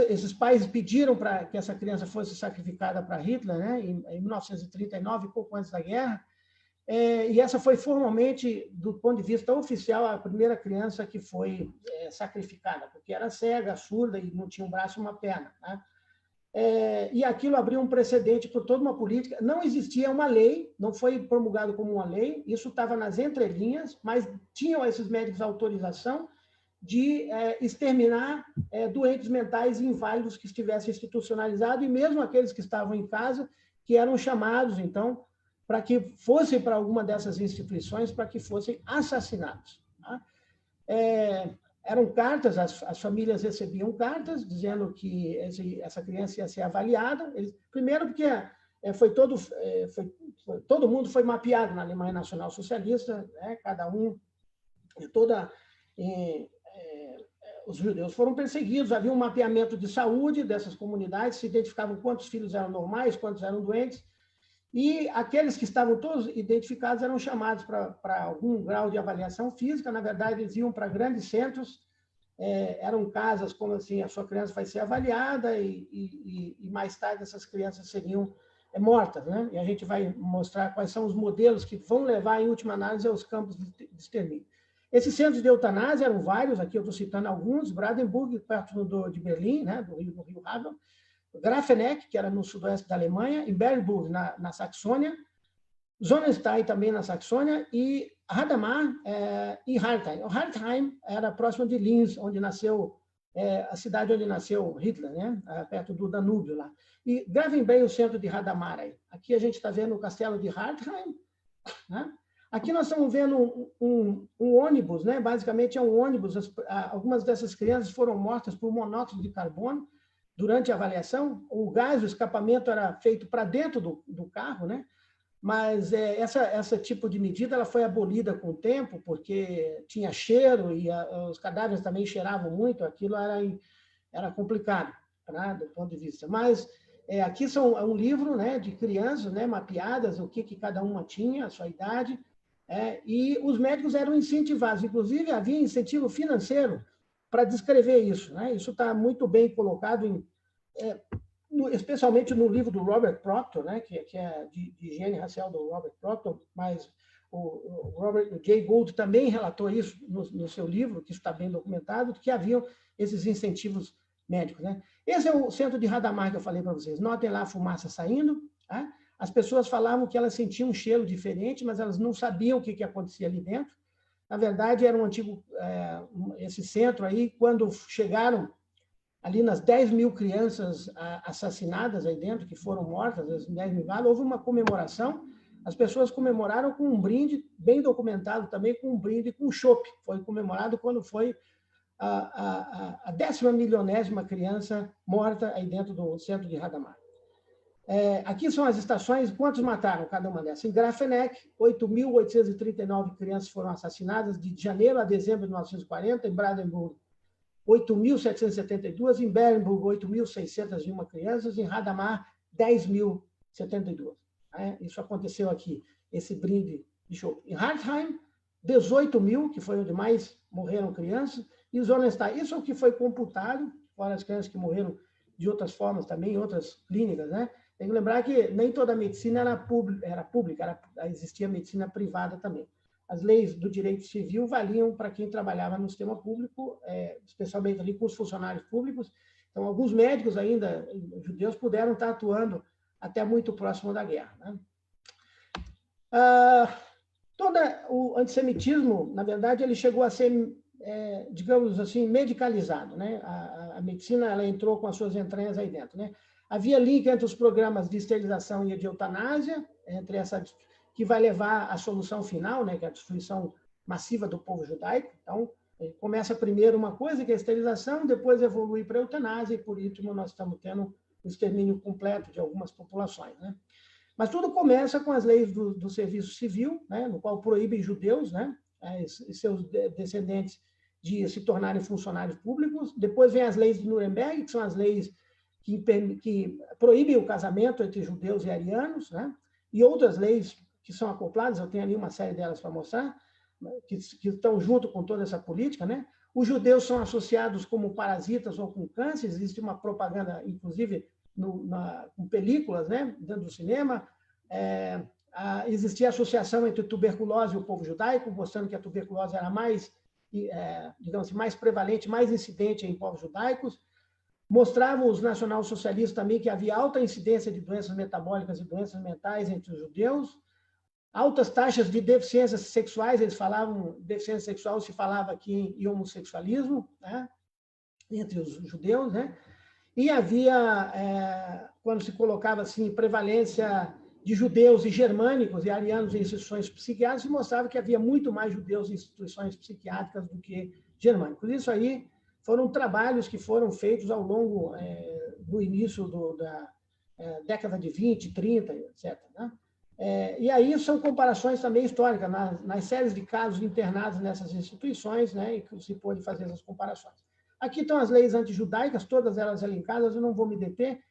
esses pais pediram para que essa criança fosse sacrificada para Hitler, né, em 1939, pouco antes da guerra, e essa foi formalmente, do ponto de vista oficial, a primeira criança que foi sacrificada, porque era cega, surda e não tinha um braço e uma perna, né? E aquilo abriu um precedente por toda uma política. Não existia uma lei, não foi promulgado como uma lei, isso estava nas entrelinhas, mas tinham esses médicos autorização de exterminar doentes mentais e inválidos que estivessem institucionalizados, e mesmo aqueles que estavam em casa, que eram chamados, então, para que fossem para alguma dessas instituições, para que fossem assassinados. Tá? Eram cartas, as famílias recebiam cartas dizendo que essa criança ia ser avaliada. Primeiro porque todo mundo foi mapeado na Alemanha Nacional Socialista, né? Cada um, os judeus foram perseguidos, havia um mapeamento de saúde dessas comunidades, se identificavam quantos filhos eram normais, quantos eram doentes, e aqueles que estavam todos identificados eram chamados para algum grau de avaliação física. Na verdade, eles iam para grandes centros, eram casas como assim, a sua criança vai ser avaliada e mais tarde essas crianças seriam mortas, né? E a gente vai mostrar quais são os modelos que vão levar, em última análise, aos campos de extermínio. Esses centros de eutanásia eram vários, aqui eu estou citando alguns: Brandenburg, perto de Berlim, né, do Rio Havel, Grafenegg, que era no sudoeste da Alemanha, em Bernburg, na Saxônia, Sonnenstein, também na Saxônia, e Hadamar, em Hartheim. O Hartheim era próximo de Linz, onde nasceu, a cidade onde nasceu Hitler, né, perto do Danúbio lá. E gravem bem o centro de Hadamar aí. Aqui a gente está vendo o castelo de Hartheim, né? Aqui nós estamos vendo um ônibus, né? Basicamente é um ônibus. Algumas dessas crianças foram mortas por monóxido de carbono durante a avaliação. O gás, o escapamento era feito para dentro do carro, né? Mas essa tipo de medida ela foi abolida com o tempo, porque tinha cheiro e os cadáveres também cheiravam muito. Aquilo era complicado, né? Do ponto de vista. Mas aqui é um livro, né, de crianças, né, mapeadas, o que cada uma tinha, a sua idade. E os médicos eram incentivados, inclusive havia incentivo financeiro para descrever isso, né? Isso está muito bem colocado, especialmente no livro do Robert Proctor, né? que é de higiene racial do Robert Proctor, mas o Jay Gould também relatou isso no seu livro, que está bem documentado, que haviam esses incentivos médicos, né? Esse é o centro de Hadamar que eu falei para vocês. Notem lá a fumaça saindo, tá? As pessoas falavam que elas sentiam um cheiro diferente, mas elas não sabiam o que acontecia ali dentro. Na verdade, era um antigo, esse centro aí, quando chegaram ali nas 10 mil crianças assassinadas aí dentro, que foram mortas, as 10 mil, houve uma comemoração. As pessoas comemoraram com um brinde, bem documentado também, com um brinde com chopp. Foi comemorado quando foi a 10ª milionésima criança morta aí dentro do centro de Hadamar. Aqui são as estações, quantos mataram cada uma dessas? Em Grafenegg, 8.839 crianças foram assassinadas de janeiro a dezembro de 1940, em Brandenburg, 8.772, em Bernburg, 8.601 crianças, em Hadamar, 10.072. Isso aconteceu aqui, esse brinde de chope. Em Hartheim, 18 mil, que foi onde mais morreram crianças, e Zonenstein. Isso é o que foi computado, fora as crianças que morreram de outras formas também, em outras clínicas, né? Tem que lembrar que nem toda a medicina era pública, existia medicina privada também. As leis do direito civil valiam para quem trabalhava no sistema público, especialmente ali com os funcionários públicos. Então, alguns médicos ainda, judeus, puderam estar atuando até muito próximo da guerra, né? Todo o antissemitismo, na verdade, ele chegou a ser, digamos assim, medicalizado, né? A medicina, ela entrou com as suas entranhas aí dentro, né? Havia link entre os programas de esterilização e de eutanásia, entre essa que vai levar à solução final, né? Que é a destruição massiva do povo judaico. Então, começa primeiro uma coisa, que é a esterilização, depois evolui para a eutanásia, e por último nós estamos tendo o extermínio completo de algumas populações, né? Mas tudo começa com as leis do serviço civil, né, no qual proíbem judeus, né, e seus descendentes de se tornarem funcionários públicos. Depois vem as leis de Nuremberg, que são as leis que proíbem o casamento entre judeus e arianos, né, e outras leis que são acopladas, eu tenho ali uma série delas para mostrar, que estão junto com toda essa política, né. Os judeus são associados como parasitas ou com câncer, existe uma propaganda, inclusive, com películas, né, dentro do cinema. Existia associação entre tuberculose e o povo judaico, mostrando que a tuberculose era mais, digamos assim, mais prevalente, mais incidente em povos judaicos. Mostravam os nacionalsocialistas também que havia alta incidência de doenças metabólicas e doenças mentais entre os judeus, altas taxas de deficiências sexuais, eles falavam, deficiência sexual se falava aqui em homossexualismo, né, entre os judeus, né? E havia, quando se colocava assim, prevalência de judeus e germânicos e arianos em instituições psiquiátricas, se mostrava que havia muito mais judeus em instituições psiquiátricas do que germânicos. Isso aí foram trabalhos que foram feitos ao longo do início da década de 20, 30, etc., né? E aí são comparações também históricas, nas séries de casos internados nessas instituições, né, e que se pôde fazer essas comparações. Aqui estão as leis antijudaicas, todas elas elencadas, eu não vou me deter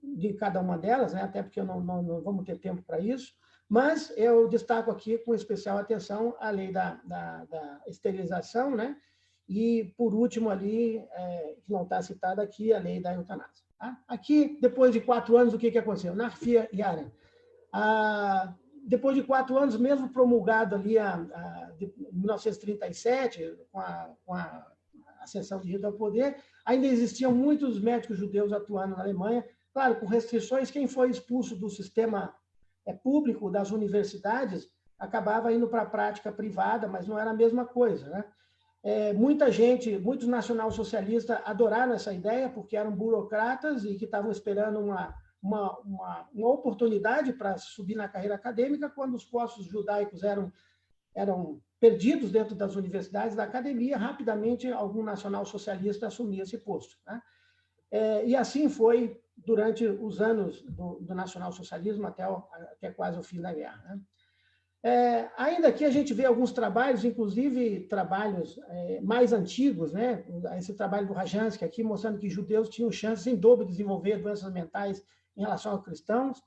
de cada uma delas, né, até porque não vamos ter tempo para isso, mas eu destaco aqui com especial atenção a lei da esterilização, né, e, por último, ali, que não está citada aqui, a lei da eutanásia. Tá? Aqui, depois de 4 anos, o que aconteceu? Narfia e Aren. Depois de 4 anos, mesmo promulgado ali em 1937, com a ascensão de Hitler ao poder, ainda existiam muitos médicos judeus atuando na Alemanha, claro, com restrições. Quem foi expulso do sistema público, das universidades, acabava indo para a prática privada, mas não era a mesma coisa, né? Muita gente, muitos nacionalsocialistas adoraram essa ideia, porque eram burocratas e que estavam esperando uma oportunidade para subir na carreira acadêmica, quando os postos judaicos eram perdidos dentro das universidades, da academia, rapidamente algum nacional-socialista assumia esse posto, né? E assim foi durante os anos do nacional-socialismo até quase o fim da guerra, né? Ainda aqui a gente vê alguns trabalhos, inclusive trabalhos mais antigos, né? Esse trabalho do Rajansky aqui, mostrando que judeus tinham chances em dobro de desenvolver doenças mentais em relação aos cristãos.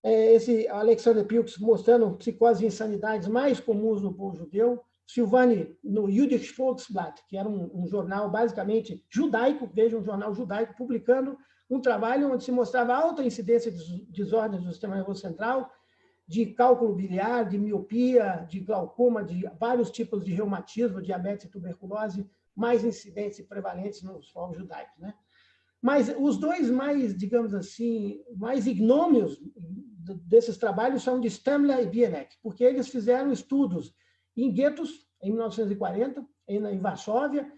Esse Alexander Pilks mostrando psicoses e insanidades mais comuns no povo judeu. Silvani, no Jüdisches Volksblatt, que era um jornal basicamente judaico, veja, um jornal judaico, publicando um trabalho onde se mostrava alta incidência de desordens do sistema nervoso central, de cálculo biliar, de miopia, de glaucoma, de vários tipos de reumatismo, diabetes e tuberculose, mais incidentes e prevalentes nos povos judaicos, né? Mas os dois mais, digamos assim, mais ignômios desses trabalhos são de Stamler e Bienek, porque eles fizeram estudos em guetos, em 1940, em Varsóvia,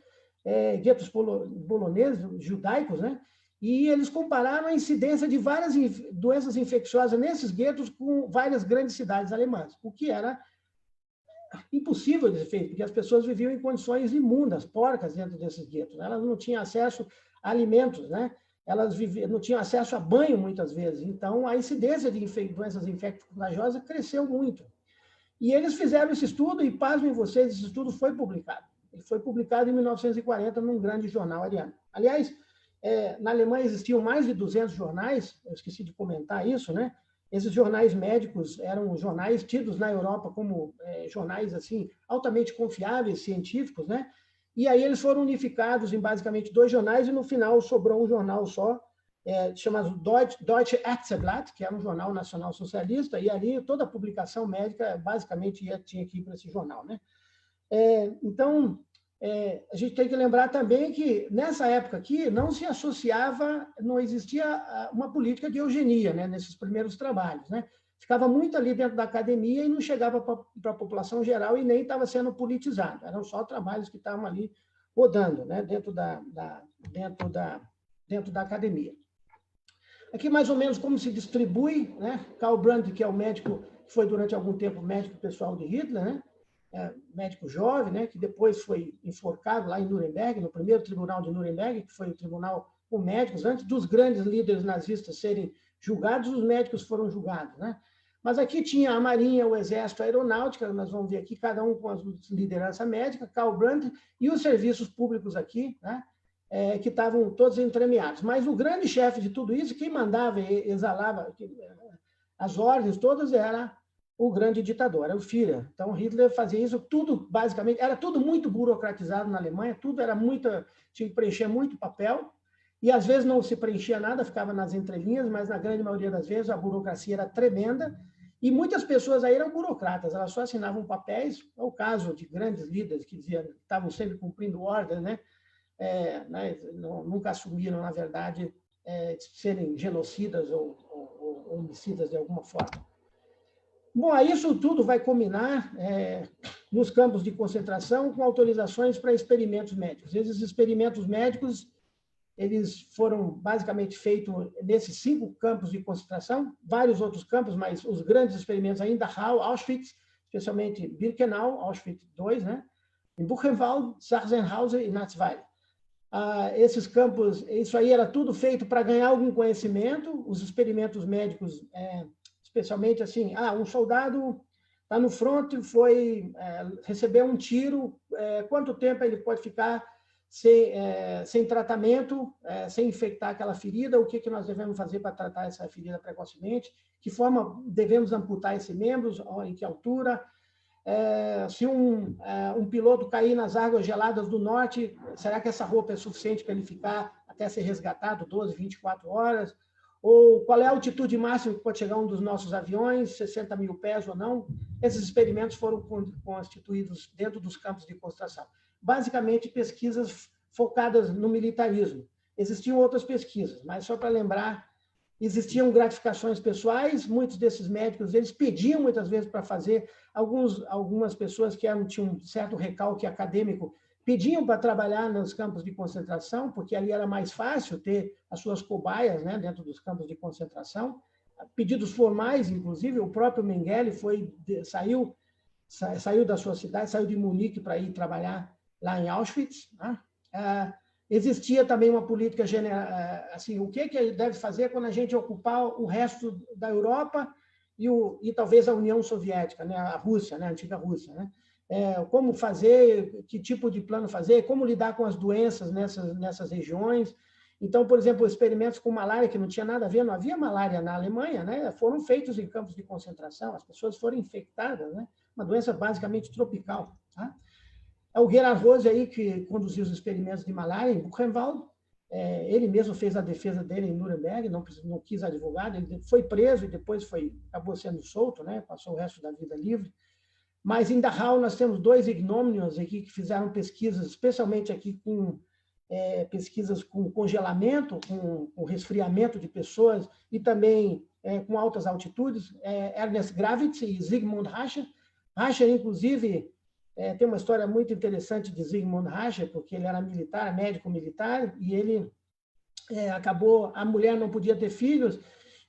guetos poloneses, judaicos, né? E eles compararam a incidência de várias doenças infecciosas nesses guetos com várias grandes cidades alemãs, o que era impossível de ser feito, porque as pessoas viviam em condições imundas, porcas dentro desses guetos. Elas não tinham acesso a alimentos, né? Elas não tinham acesso a banho muitas vezes. Então, a incidência de doenças infecto-contagiosas cresceu muito. E eles fizeram esse estudo, e pasmem vocês, esse estudo foi publicado. Ele foi publicado em 1940 num grande jornal ariano. Aliás, na Alemanha existiam mais de 200 jornais, eu esqueci de comentar isso, né? Esses jornais médicos eram jornais tidos na Europa como jornais assim altamente confiáveis, científicos, né? E aí eles foram unificados em basicamente 2 jornais e no final sobrou um jornal só, chamado Deutsche Ärzteblatt, que era um jornal nacional socialista, e ali toda a publicação médica basicamente tinha que ir para esse jornal, né? Então, a gente tem que lembrar também que, nessa época aqui, não se associava, não existia uma política de eugenia, né, nesses primeiros trabalhos, né? Ficava muito ali dentro da academia e não chegava para a população geral e nem estava sendo politizado. Eram só trabalhos que estavam ali rodando, né, dentro da academia. Aqui, mais ou menos, como se distribui, né? Karl Brandt, que é o médico, que foi durante algum tempo médico pessoal de Hitler, né? Médico jovem, né, que depois foi enforcado lá em Nuremberg, no primeiro tribunal de Nuremberg, que foi o tribunal com médicos. Antes dos grandes líderes nazistas serem julgados, os médicos foram julgados, né? Mas aqui tinha a Marinha, o Exército, a Aeronáutica, nós vamos ver aqui, cada um com a liderança médica, Karl Brandt, e os serviços públicos aqui, né, que estavam todos entremeados. Mas o grande chefe de tudo isso, quem mandava e exalava as ordens todas, era o grande ditador, era o Führer. Então, Hitler fazia isso tudo, basicamente, era tudo muito burocratizado na Alemanha, tudo era tinha que preencher muito papel, e às vezes não se preenchia nada, ficava nas entrelinhas, mas na grande maioria das vezes a burocracia era tremenda, e muitas pessoas aí eram burocratas, elas só assinavam papéis, é o caso de grandes líderes que diziam que estavam sempre cumprindo ordens, né? Nunca assumiram, na verdade, serem genocidas ou homicidas de alguma forma. Bom, isso tudo vai culminar nos campos de concentração com autorizações para experimentos médicos. Esses experimentos médicos, eles foram basicamente feitos nesses 5 campos de concentração, vários outros campos, mas os grandes experimentos ainda, Dachau, Auschwitz, especialmente Birkenau, Auschwitz II, né? Em Buchenwald, Sachsenhausen e Natzweiler. Esses campos, isso aí era tudo feito para ganhar algum conhecimento, os experimentos médicos, especialmente assim, um soldado está no fronte, recebeu um tiro, quanto tempo ele pode ficar sem tratamento, sem infectar aquela ferida, o que nós devemos fazer para tratar essa ferida precocemente, que forma devemos amputar esse membro, em que altura, se um piloto cair nas águas geladas do norte, será que essa roupa é suficiente para ele ficar até ser resgatado 12, 24 horas? Ou qual é a altitude máxima que pode chegar um dos nossos aviões, 60 mil pés ou não? Esses experimentos foram constituídos dentro dos campos de concentração. Basicamente, pesquisas focadas no militarismo. Existiam outras pesquisas, mas só para lembrar, existiam gratificações pessoais, muitos desses médicos, eles pediam muitas vezes para fazer, algumas pessoas que tinham um certo recalque acadêmico, pediam para trabalhar nos campos de concentração, porque ali era mais fácil ter as suas cobaias, né, dentro dos campos de concentração. Pedidos formais, inclusive, o próprio Mengele saiu da sua cidade, saiu de Munique para ir trabalhar lá em Auschwitz, né? Existia também uma política assim, o que deve fazer quando a gente ocupar o resto da Europa e talvez a União Soviética, né, a Rússia, né, a antiga Rússia, né? Como fazer, que tipo de plano fazer, como lidar com as doenças nessas regiões. Então, por exemplo, experimentos com malária, que não tinha nada a ver, não havia malária na Alemanha, né? Foram feitos em campos de concentração, as pessoas foram infectadas, né? Uma doença basicamente tropical. Tá? O Gerhard Rose, aí, que conduziu os experimentos de malária em Buchenwald, ele mesmo fez a defesa dele em Nuremberg, não quis advogado, ele foi preso e depois acabou sendo solto, né? Passou o resto da vida livre. Mas em Dachau nós temos 2 ignômios aqui que fizeram pesquisas, especialmente aqui com pesquisas com congelamento, com resfriamento de pessoas e também com altas altitudes. Ernest Gravitz e Zygmunt Rascher. Rascher, inclusive, tem uma história muito interessante de Zygmunt Rascher, porque ele era militar, médico militar, e ele a mulher não podia ter filhos,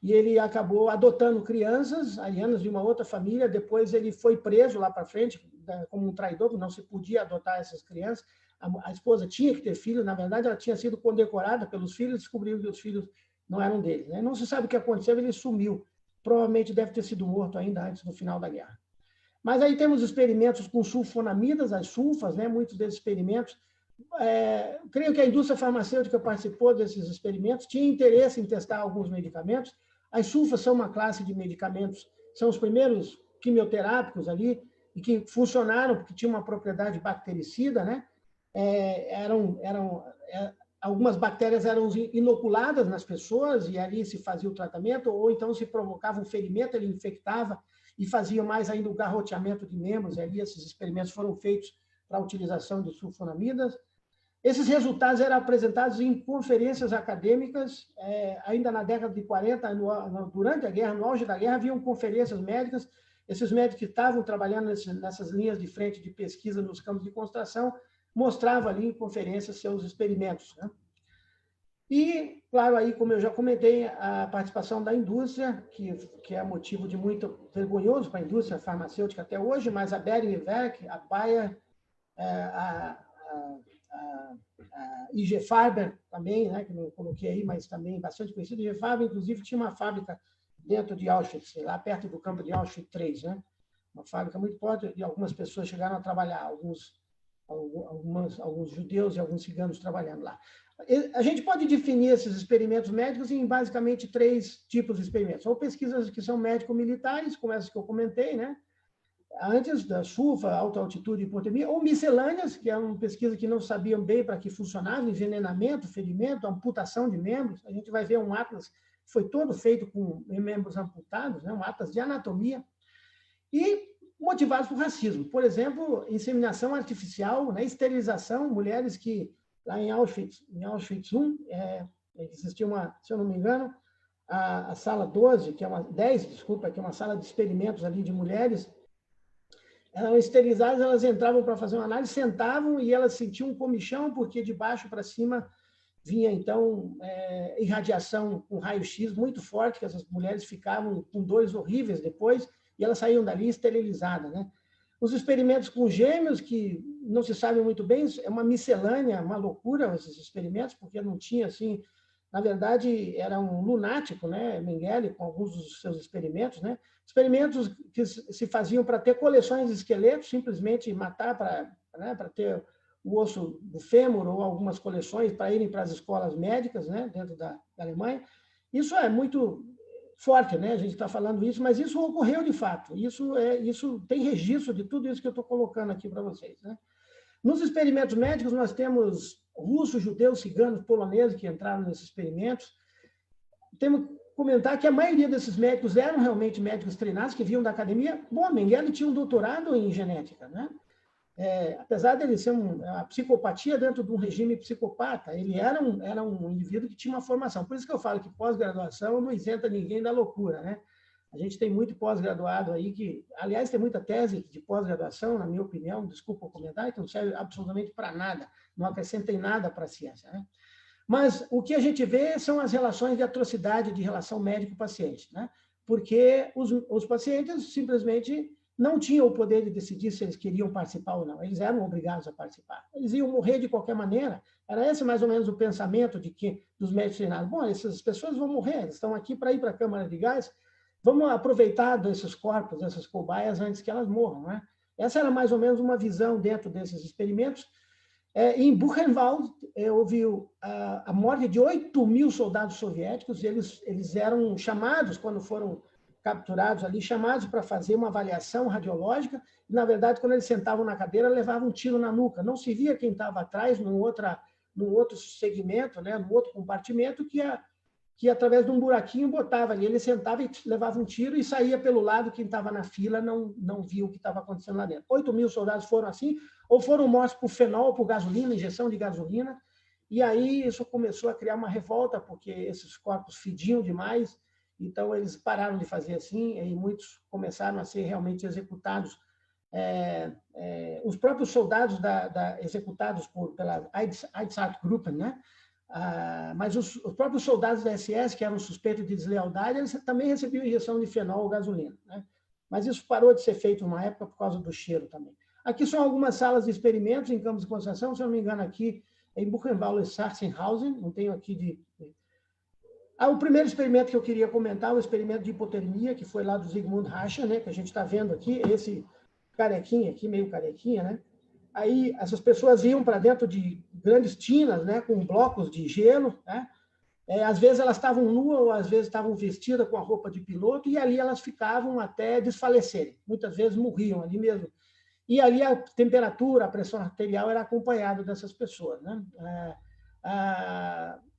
e ele acabou adotando crianças arianas de uma outra família. Depois ele foi preso lá para frente como um traidor, porque não se podia adotar essas crianças. A esposa tinha que ter filhos, na verdade ela tinha sido condecorada pelos filhos, descobriu que os filhos não eram dele, né? Não se sabe o que aconteceu, ele sumiu. Provavelmente deve ter sido morto ainda antes do final da guerra. Mas aí temos experimentos com sulfonamidas, as sulfas, né? Muitos desses experimentos. Creio que a indústria farmacêutica participou desses experimentos, tinha interesse em testar alguns medicamentos. As sulfas são uma classe de medicamentos, são os primeiros quimioterápicos ali, e que funcionaram porque tinham uma propriedade bactericida, né? Algumas bactérias eram inoculadas nas pessoas e ali se fazia o tratamento, ou então se provocava um ferimento, ele infectava e fazia mais ainda o garroteamento de membros, e ali esses experimentos foram feitos para a utilização de sulfonamidas. Esses resultados eram apresentados em conferências acadêmicas, ainda na década de 40, durante a guerra, no auge da guerra, haviam conferências médicas, esses médicos que estavam trabalhando nessas linhas de frente de pesquisa nos campos de concentração, mostravam ali em conferências seus experimentos, né? E, claro, aí, como eu já comentei, a participação da indústria, que é motivo de muito vergonhoso para a indústria farmacêutica até hoje, mas a Behringer Werk, a Bayer, a IG Farben também, né, que não coloquei aí, mas também bastante conhecida. IG Farben, inclusive, tinha uma fábrica dentro de Auschwitz, lá perto do campo de Auschwitz III, né? Uma fábrica muito forte, e algumas pessoas chegaram a trabalhar, alguns judeus e alguns ciganos trabalhando lá. A gente pode definir esses experimentos médicos em basicamente 3 tipos de experimentos. Ou pesquisas que são médico-militares, como essas que eu comentei, né? Antes da sulfa, alta altitude e hipotermia, ou miscelâneas, que é uma pesquisa que não sabiam bem para que funcionava, envenenamento, ferimento, amputação de membros. A gente vai ver um atlas que foi todo feito com membros amputados, né? Um atlas de anatomia. E motivados por racismo. Por exemplo, inseminação artificial, né? Esterilização, mulheres que, lá em Auschwitz I, existia uma, se eu não me engano, a sala 12, que é uma 10, desculpa, que é uma sala de experimentos ali de mulheres, eram esterilizadas, elas entravam para fazer uma análise, sentavam e elas sentiam um comichão, porque de baixo para cima vinha, então, irradiação com raio-x muito forte, que essas mulheres ficavam com dores horríveis depois, e elas saíam dali esterilizadas, né? Os experimentos com gêmeos, que não se sabe muito bem, é uma miscelânea, uma loucura esses experimentos, porque não tinha, assim, na verdade, era um lunático, né, Mengele, com alguns dos seus experimentos, né? Experimentos que se faziam para ter coleções de esqueletos, simplesmente matar para ter o osso do fêmur ou algumas coleções para irem para as escolas médicas, né, dentro da Alemanha. Isso é muito forte, né? A gente está falando isso, mas isso ocorreu de fato. Isso tem registro de tudo isso que eu estou colocando aqui para vocês, né? Nos experimentos médicos, nós temos russos, judeus, ciganos, poloneses que entraram nesses experimentos. Temos que comentar que a maioria desses médicos eram realmente médicos treinados, que vinham da academia. Bom, Mengele tinha um doutorado em genética, né? Apesar dele ser uma psicopatia dentro de um regime psicopata, ele era um indivíduo que tinha uma formação. Por isso que eu falo que pós-graduação não isenta ninguém da loucura, né? A gente tem muito pós-graduado aí que, aliás, tem muita tese de pós-graduação, na minha opinião, desculpa o comentário, que não serve absolutamente para nada, não acrescenta em nada para a ciência, né? Mas o que a gente vê são as relações de atrocidade de relação médico-paciente, né? Porque os pacientes simplesmente não tinham o poder de decidir se eles queriam participar ou não. Eles eram obrigados a participar. Eles iam morrer de qualquer maneira. Era esse mais ou menos o pensamento dos médicos treinados. Bom, essas pessoas vão morrer, eles estão aqui para ir para a câmara de gás, vamos aproveitar desses corpos, dessas cobaias, antes que elas morram, né? Essa era mais ou menos uma visão dentro desses experimentos. Em Buchenwald, houve a morte de 8.000 soldados soviéticos. Eles eram chamados, quando foram capturados ali, chamados para fazer uma avaliação radiológica, e, na verdade, quando eles sentavam na cadeira, levavam um tiro na nuca. Não se via quem estava atrás, num outro segmento, né, num outro compartimento, que através de um buraquinho botava ali. Ele sentava e levava um tiro e saía pelo lado. Quem estava na fila não via o que estava acontecendo lá dentro. 8.000 soldados foram assim, ou foram mortos por fenol, por gasolina, injeção de gasolina, e aí isso começou a criar uma revolta, porque esses corpos fediam demais. Então, eles pararam de fazer assim, e muitos começaram a ser realmente executados. Os próprios soldados executados pela Einsatzgruppen, né? Mas os próprios soldados da SS, que eram suspeitos de deslealdade, eles também recebiam injeção de fenol ou gasolina, né? Mas isso parou de ser feito uma época por causa do cheiro também. Aqui são algumas salas de experimentos em campos de concentração, se eu não me engano, aqui em Buchenwald e Sachsenhausen, não tenho aqui o primeiro experimento que eu queria comentar, o experimento de hipotermia, que foi lá do Zygmunt Rascher, né, que a gente está vendo aqui, esse carequinha aqui, meio carequinha, né? Aí essas pessoas iam para dentro de grandes tinas, né, com blocos de gelo, né? Às vezes elas estavam nuas ou às vezes estavam vestidas com a roupa de piloto e ali elas ficavam até desfalecerem. Muitas vezes morriam ali mesmo. E ali a temperatura, a pressão arterial era acompanhada dessas pessoas, né?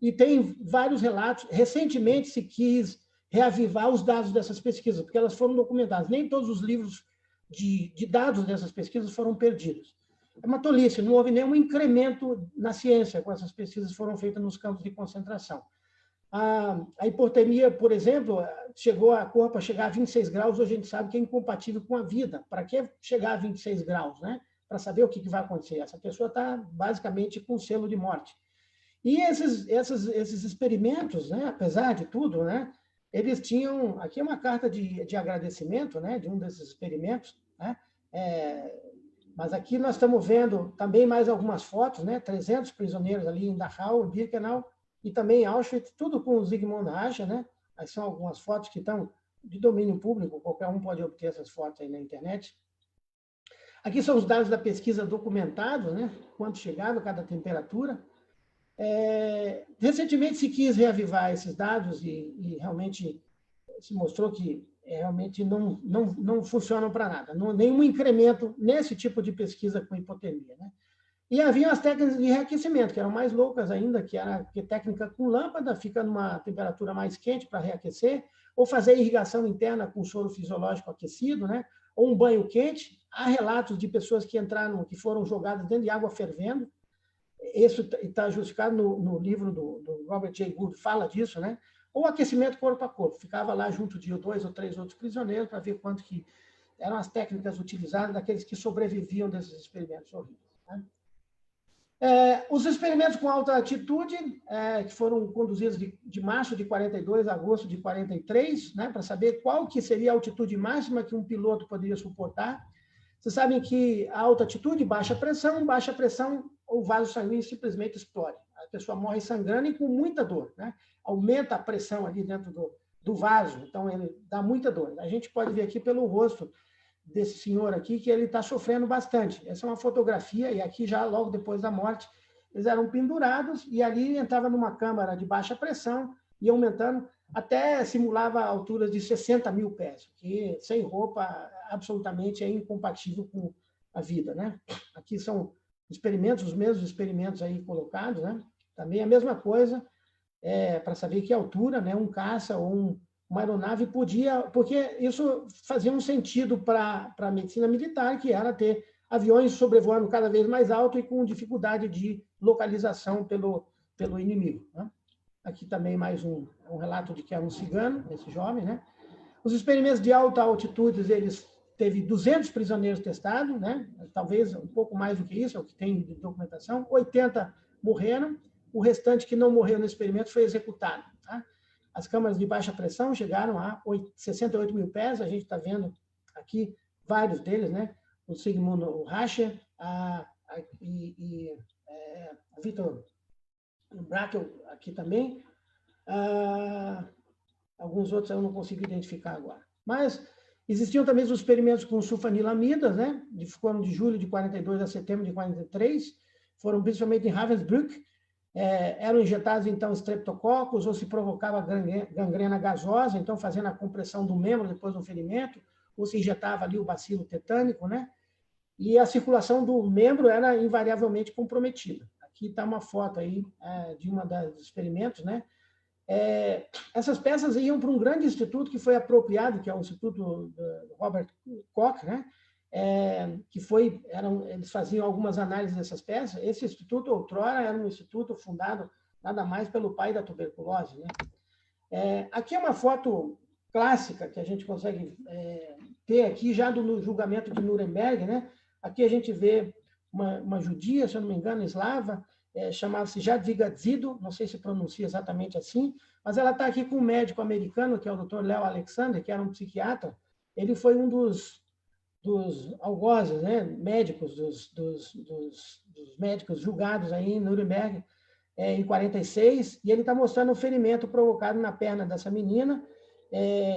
E tem vários relatos. Recentemente se quis reavivar os dados dessas pesquisas, porque elas foram documentadas. Nem todos os livros de dados dessas pesquisas foram perdidos. É uma tolice, não houve nenhum incremento na ciência com essas pesquisas que foram feitas nos campos de concentração. A hipotermia, por exemplo, chegou a corpo a chegar a 26 graus, hoje a gente sabe que é incompatível com a vida. Para que chegar a 26 graus, né? Para saber o que vai acontecer. Essa pessoa está basicamente com selo de morte. E esses experimentos, né, apesar de tudo, né, eles tinham... Aqui é uma carta de agradecimento, né, de um desses experimentos, né, mas aqui nós estamos vendo também mais algumas fotos, né, 300 prisioneiros ali em Dachau, em Birkenau, e também em Auschwitz, tudo com o Zygmunt Racha, né? Aí são algumas fotos que estão de domínio público, qualquer um pode obter essas fotos aí na internet. Aqui são os dados da pesquisa documentados, né? Quanto chegava cada temperatura. Recentemente se quis reavivar esses dados e realmente se mostrou que realmente não funcionam para nada. Nenhum incremento nesse tipo de pesquisa com hipotermia, né? E havia as técnicas de reaquecimento, que eram mais loucas ainda, que era técnica com lâmpada, fica numa temperatura mais quente para reaquecer, ou fazer irrigação interna com soro fisiológico aquecido, né? Ou um banho quente. Há relatos de pessoas que entraram, que foram jogadas dentro de água fervendo. Isso está justificado no livro do Robert J. Gould, fala disso, né? Ou aquecimento corpo a corpo. Ficava lá junto de 2 ou 3 outros prisioneiros para ver quanto que eram as técnicas utilizadas daqueles que sobreviviam desses experimentos horríveis, né? Os experimentos com alta altitude, que foram conduzidos de março de 42 a agosto de 43, né, para saber qual que seria a altitude máxima que um piloto poderia suportar. Vocês sabem que a alta altitude, baixa pressão, o vaso sanguíneo simplesmente explode. A pessoa morre sangrando e com muita dor, né? Aumenta a pressão ali dentro do vaso, então ele dá muita dor. A gente pode ver aqui pelo rosto desse senhor aqui, que ele está sofrendo bastante. Essa é uma fotografia, e aqui já logo depois da morte, eles eram pendurados, e ali entrava numa câmara de baixa pressão, e aumentando, até simulava alturas de 60 mil pés, que sem roupa absolutamente é incompatível com a vida, né? Aqui são experimentos, os mesmos experimentos aí colocados, né? Também a mesma coisa, para saber que altura, né? Um caça ou uma aeronave podia, porque isso fazia um sentido para a medicina militar, que era ter aviões sobrevoando cada vez mais alto e com dificuldade de localização pelo inimigo, né? Aqui também mais um relato de que era um cigano, esse jovem, né? Os experimentos de alta altitude, eles teve 200 prisioneiros testados, né? Talvez um pouco mais do que isso, é o que tem de documentação. 80 morreram, o restante que não morreu no experimento foi executado, tá? As câmaras de baixa pressão chegaram a 68 mil pés, a gente está vendo aqui vários deles, né? O Zygmunt Racha e o Victor Brackel aqui também. Alguns outros eu não consigo identificar agora. Mas existiam também os experimentos com sulfanilamidas, né? Foram de julho de 42 a setembro de 43, foram principalmente em Ravensbrück. Eram injetados, então, estreptococos, ou se provocava gangrena gasosa, então, fazendo a compressão do membro depois do ferimento, ou se injetava ali o bacilo tetânico, né? E a circulação do membro era invariavelmente comprometida. Aqui está uma foto aí de uma dos experimentos, né? Essas peças iam para um grande instituto que foi apropriado, que é o Instituto Robert Koch, né? Eles faziam algumas análises dessas peças. Esse instituto, outrora, era um instituto fundado nada mais pelo pai da tuberculose, né? Aqui é uma foto clássica que a gente consegue ter aqui já do julgamento de Nuremberg, né? Aqui a gente vê uma judia, se eu não me engano, eslava, chamava-se Jadwiga Dzido, não sei se pronuncia exatamente assim, mas ela está aqui com um médico americano, que é o Dr. Leo Alexander, que era um psiquiatra. Ele foi um dos algozes, né, médicos, dos médicos julgados aí em Nuremberg em 46, e ele está mostrando o ferimento provocado na perna dessa menina.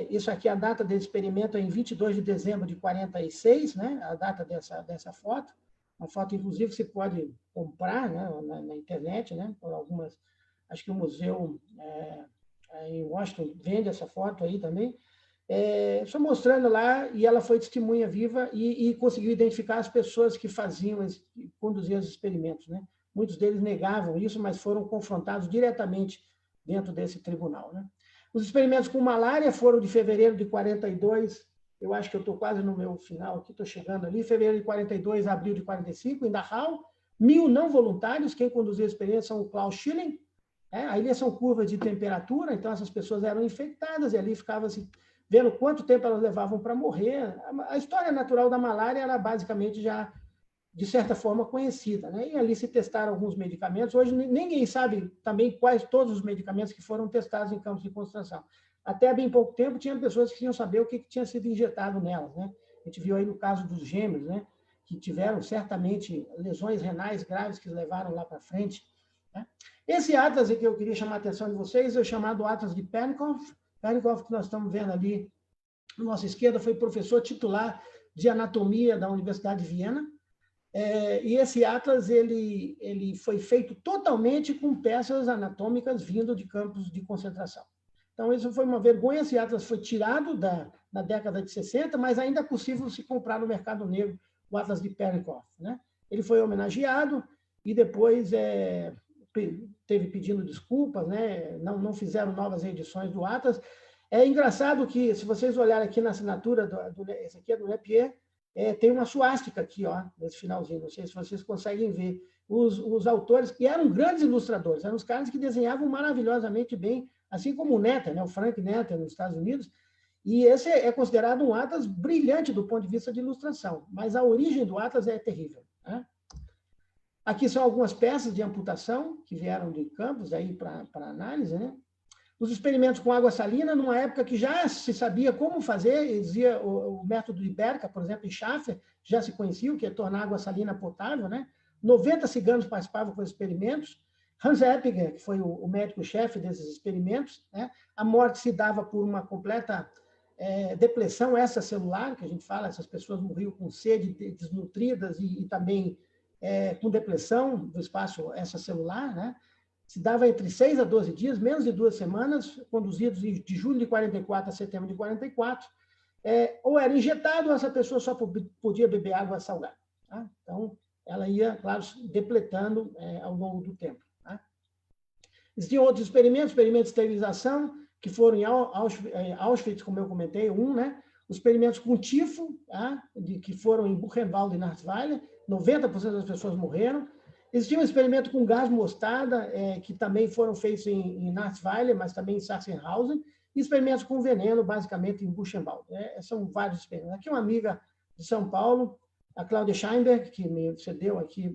Isso aqui, a data desse experimento é em 22 de dezembro de 46, né, a data dessa foto. Uma foto, inclusive, que você pode comprar, né, na internet, né, por algumas acho que o museu em Washington vende essa foto aí também, só mostrando lá, e ela foi testemunha viva e conseguiu identificar as pessoas que faziam, que conduziam os experimentos, né? Muitos deles negavam isso, mas foram confrontados diretamente dentro desse tribunal, né? Os experimentos com malária foram de fevereiro de 42, eu acho que eu estou quase no meu final aqui, estou chegando ali, fevereiro de 42 a abril de 45, em Dachau, 1.000 não voluntários, quem conduzia a experiência são o Klaus Schilling, aí são curvas de temperatura, então essas pessoas eram infectadas e ali ficava-se vendo quanto tempo elas levavam para morrer. A história natural da malária era basicamente já, de certa forma, conhecida, né? E ali se testaram alguns medicamentos. Hoje ninguém sabe também quais todos os medicamentos que foram testados em campos de concentração. Até há bem pouco tempo, tinha pessoas que queriam saber o que tinha sido injetado nelas, né? A gente viu aí no caso dos gêmeos, né? Que tiveram certamente lesões renais graves que levaram lá para frente, né? Esse atlas que eu queria chamar a atenção de vocês é o chamado Atlas de Pernikoff. Pernikoff, que nós estamos vendo ali à nossa esquerda, foi professor titular de anatomia da Universidade de Viena. E esse atlas ele foi feito totalmente com peças anatômicas vindo de campos de concentração. Então, isso foi uma vergonha. Esse atlas foi tirado na década de 60, mas ainda é possível se comprar no mercado negro o Atlas de Pernikoff, né? Ele foi homenageado e depois teve pedindo desculpas, né? Não fizeram novas edições do Atlas. É engraçado que, se vocês olharem aqui na assinatura, esse aqui é do Napier, tem uma suástica aqui, ó, nesse finalzinho, não sei se vocês conseguem ver. Os autores, que eram grandes ilustradores, eram os caras que desenhavam maravilhosamente bem, assim como o Netter, né? O Frank Netter, nos Estados Unidos, e esse é considerado um Atlas brilhante do ponto de vista de ilustração, mas a origem do Atlas é terrível, né? Aqui são algumas peças de amputação que vieram de campos aí para análise, né? Os experimentos com água salina, numa época que já se sabia como fazer, existia o método de Berka, por exemplo, em Schaffer, já se conhecia, o que é tornar água salina potável, né? 90 ciganos participavam com os experimentos. Hans Eppinger, que foi o médico-chefe desses experimentos, né? A morte se dava por uma completa depressão extracelular, que a gente fala, essas pessoas morriam com sede, desnutridas e também com depressão do espaço extracelular, né? Se dava entre 6 a 12 dias, menos de 2 semanas, conduzidos de julho de 44 a setembro de 44, ou era injetado, ou essa pessoa só podia beber água salgada, tá? Então, ela ia, claro, depletando ao longo do tempo, tá? Existiam outros experimentos de esterilização, que foram em Auschwitz, como eu comentei, né? Os experimentos com tifo, tá? Que foram em Buchenwald e Narzweiler, 90% das pessoas morreram. Existia um experimento com gás mostarda, que também foram feitos em Narzweiler, mas também em Sachsenhausen, e experimentos com veneno, basicamente, em Buchenwald. São vários experimentos. Aqui uma amiga de São Paulo, a Cláudia Scheinberg, que me cedeu aqui,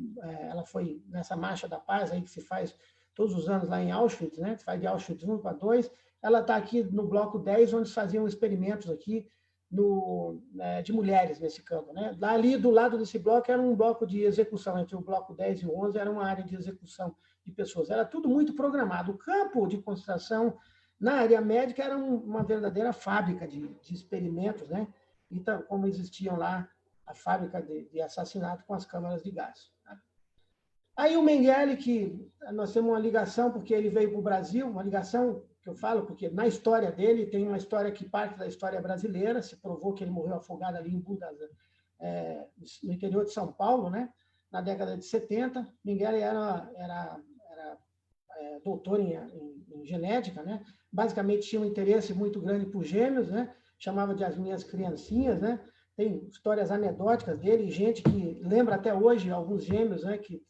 ela foi nessa Marcha da Paz aí que se faz todos os anos lá em Auschwitz, né? Faz de Auschwitz 1 para 2. Ela está aqui no bloco 10, onde faziam experimentos aqui de mulheres nesse campo, né? Lá ali do lado desse bloco era um bloco de execução, entre o bloco 10 e o 11 era uma área de execução de pessoas. Era tudo muito programado. O campo de concentração na área médica era uma verdadeira fábrica de experimentos, né? Então, como existiam lá a fábrica de assassinato com as câmaras de gás, tá? Aí o Mengele, que nós temos uma ligação, porque ele veio para o Brasil, uma ligação que eu falo, porque na história dele tem uma história que parte da história brasileira, se provou que ele morreu afogado ali em Budas, no interior de São Paulo, né? Na década de 70. Mengele era doutor em genética, né? Basicamente tinha um interesse muito grande por gêmeos, né? Chamava de as minhas criancinhas, né? Tem histórias anedóticas dele, gente que lembra até hoje alguns gêmeos, né? Que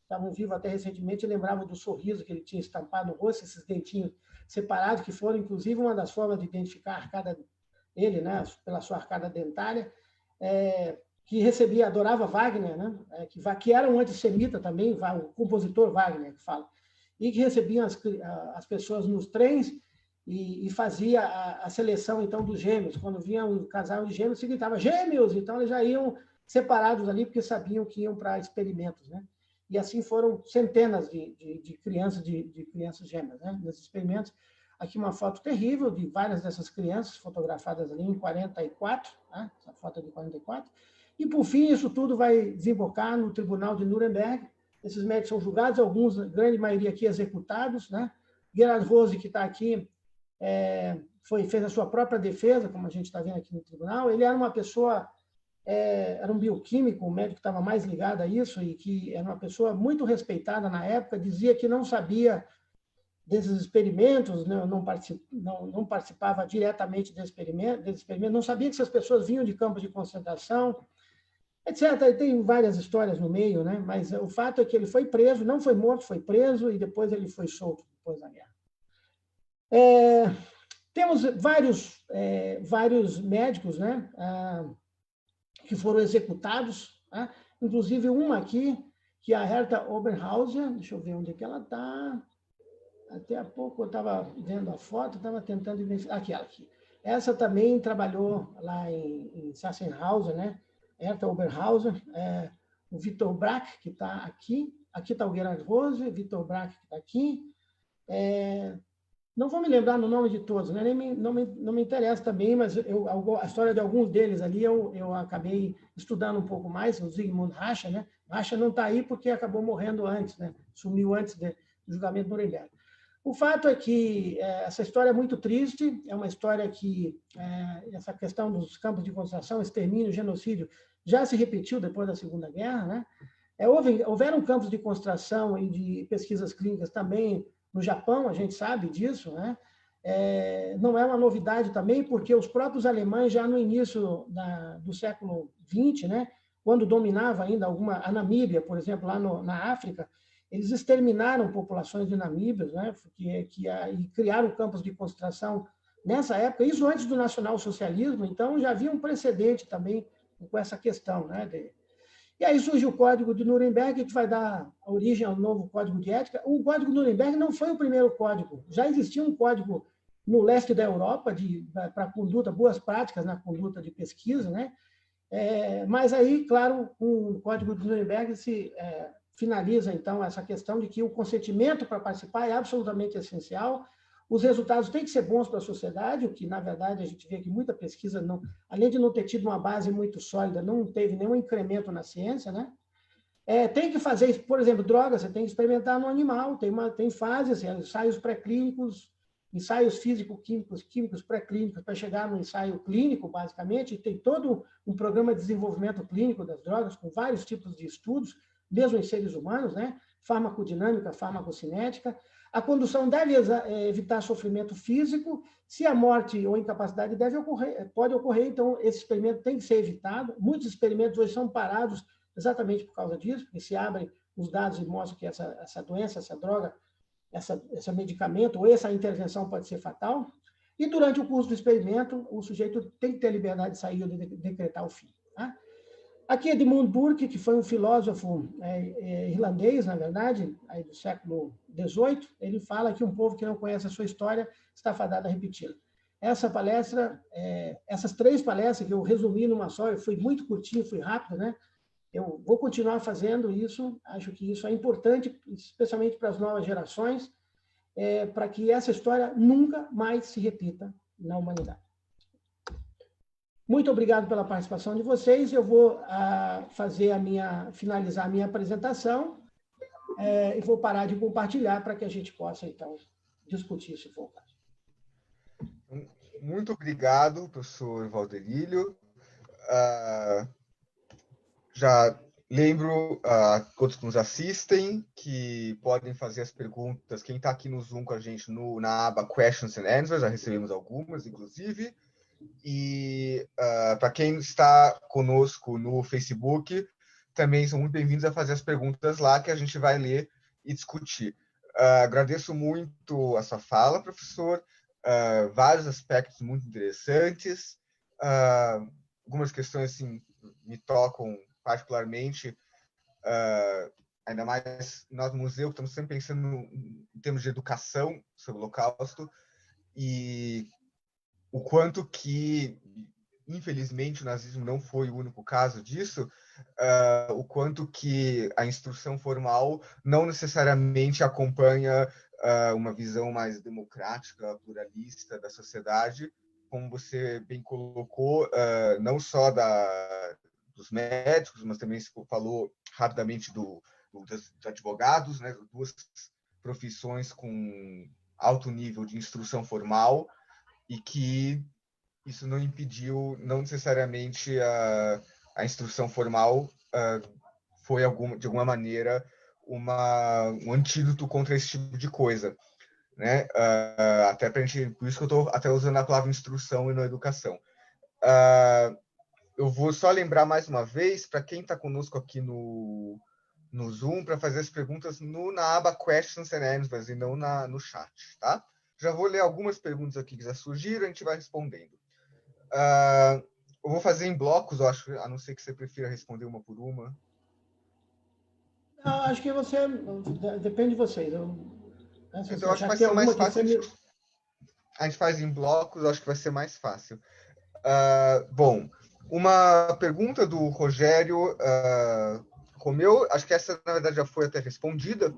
estavam vivos até recentemente, lembravam do sorriso que ele tinha estampado no rosto, esses dentinhos separados, que foram, inclusive, uma das formas de identificar a arcada dele, né? Pela sua arcada dentária, que adorava Wagner, né? Que era um antissemita também, o compositor Wagner, que fala, e que recebia as pessoas nos trens e fazia a seleção, então, dos gêmeos. Quando vinha um casal de gêmeos, se gritava gêmeos, então eles já iam separados ali, porque sabiam que iam para experimentos, né? E assim foram centenas de crianças gêmeas, né? Nesses experimentos. Aqui uma foto terrível de várias dessas crianças fotografadas ali em 44, né? Essa foto é de 44. E, por fim, isso tudo vai desembocar no Tribunal de Nuremberg, Esses médicos são julgados, alguns, a grande maioria aqui, executados, né? Gerard Rose, que está aqui, fez a sua própria defesa, como a gente está vendo aqui no tribunal. Ele era uma pessoa, era um bioquímico, um médico que estava mais ligado a isso e que era uma pessoa muito respeitada na época, dizia que não sabia desses experimentos, né? Não participava diretamente desse experimento, não sabia que essas pessoas vinham de campos de concentração, etc. E tem várias histórias no meio, né? Mas o fato é que ele foi preso, não foi morto, foi preso e depois ele foi solto depois da guerra. Temos vários médicos, né, que foram executados, tá? Inclusive uma aqui, que é a Hertha Oberhauser, deixa eu ver onde é que ela está. Até há pouco eu estava vendo a foto, estava tentando investigar. Aqui. Essa também trabalhou lá em Sachsenhausen, né? Hertha Oberhauser, o Vitor Brack, que está aqui. Aqui está o Gerard Rose, Vitor Brack, que está aqui. Não vou me lembrar no nome de todos, né? Não me interessa também, mas a história de alguns deles ali eu acabei estudando um pouco mais, o Zygmunt Rascha, né? Rascha não está aí porque acabou morrendo antes, né? Sumiu antes do julgamento de Nuremberg. O fato é que essa história é muito triste, é uma história que essa questão dos campos de concentração, extermínio, genocídio, já se repetiu depois da Segunda Guerra, né? Houveram campos de concentração e de pesquisas clínicas também no Japão, a gente sabe disso, né? Não é uma novidade também, porque os próprios alemães, já no início do século XX, né, quando dominava ainda a Namíbia, por exemplo, lá na África, eles exterminaram populações de namíbios, né, e criaram campos de concentração nessa época, isso antes do nacionalsocialismo, então já havia um precedente também com essa questão, né, E aí surge o Código de Nuremberg, que vai dar origem ao novo Código de Ética. O Código de Nuremberg não foi o primeiro código. Já existia um código no leste da Europa para conduta, boas práticas na conduta de pesquisa, né? Mas aí, claro, com o Código de Nuremberg se finaliza, então, essa questão de que o consentimento para participar é absolutamente essencial. Os resultados têm que ser bons para a sociedade, o que, na verdade, a gente vê que muita pesquisa, além de não ter tido uma base muito sólida, não teve nenhum incremento na ciência, né? Tem que fazer, por exemplo, drogas, você tem que experimentar no animal, tem fases, ensaios pré-clínicos, ensaios físico-químicos pré-clínicos para chegar no ensaio clínico, basicamente, e tem todo um programa de desenvolvimento clínico das drogas, com vários tipos de estudos, mesmo em seres humanos, né? Farmacodinâmica, farmacocinética. A condução deve evitar sofrimento físico, se a morte ou incapacidade pode ocorrer, então esse experimento tem que ser evitado. Muitos experimentos hoje são parados exatamente por causa disso, porque se abrem os dados e mostram que essa doença, essa droga, esse medicamento ou essa intervenção pode ser fatal. E durante o curso do experimento, o sujeito tem que ter liberdade de sair ou de decretar o fim. Tá? Aqui Edmund Burke, que foi um filósofo irlandês, na verdade, aí do século XVIII, ele fala que um povo que não conhece a sua história está fadado a repeti-la. Essa palestra, essas 3 palestras que eu resumi numa só, eu fui muito curtinho, fui rápido, né? Eu vou continuar fazendo isso, acho que isso é importante, especialmente para as novas gerações, para que essa história nunca mais se repita na humanidade. Muito obrigado pela participação de vocês. Eu vou finalizar a minha apresentação e vou parar de compartilhar para que a gente possa, então, discutir, se for o caso. Muito obrigado, professor Valderílio. Já lembro a todos que nos assistem que podem fazer as perguntas. Quem está aqui no Zoom com a gente na aba Questions and Answers, já recebemos algumas, inclusive. E para quem está conosco no Facebook, também são muito bem-vindos a fazer as perguntas lá que a gente vai ler e discutir. Agradeço muito a sua fala, professor. Vários aspectos muito interessantes. Algumas questões assim, me tocam particularmente, ainda mais nós no museu estamos sempre pensando em termos de educação sobre o Holocausto e o quanto que, infelizmente, o nazismo não foi o único caso disso, o quanto que a instrução formal não necessariamente acompanha uma visão mais democrática, pluralista da sociedade, como você bem colocou, não só dos médicos, mas também se falou rapidamente dos advogados, né, duas profissões com alto nível de instrução formal, e que isso não impediu, não necessariamente a instrução formal foi de alguma maneira um antídoto contra esse tipo de coisa, né? Até pra gente, por isso que eu estou até usando a palavra instrução e não educação. Eu vou só lembrar mais uma vez para quem está conosco aqui no Zoom para fazer as perguntas na aba Questions and Answers e não no chat, tá? Já vou ler algumas perguntas aqui que já surgiram, a gente vai respondendo. Eu vou fazer em blocos, eu acho, a não ser que você prefira responder uma por uma. Não, acho que depende de vocês. Então, eu acho que vai ser mais fácil. A gente faz em blocos, eu acho que vai ser mais fácil. Bom, uma pergunta do Rogério Romeu, acho que essa, na verdade, já foi até respondida,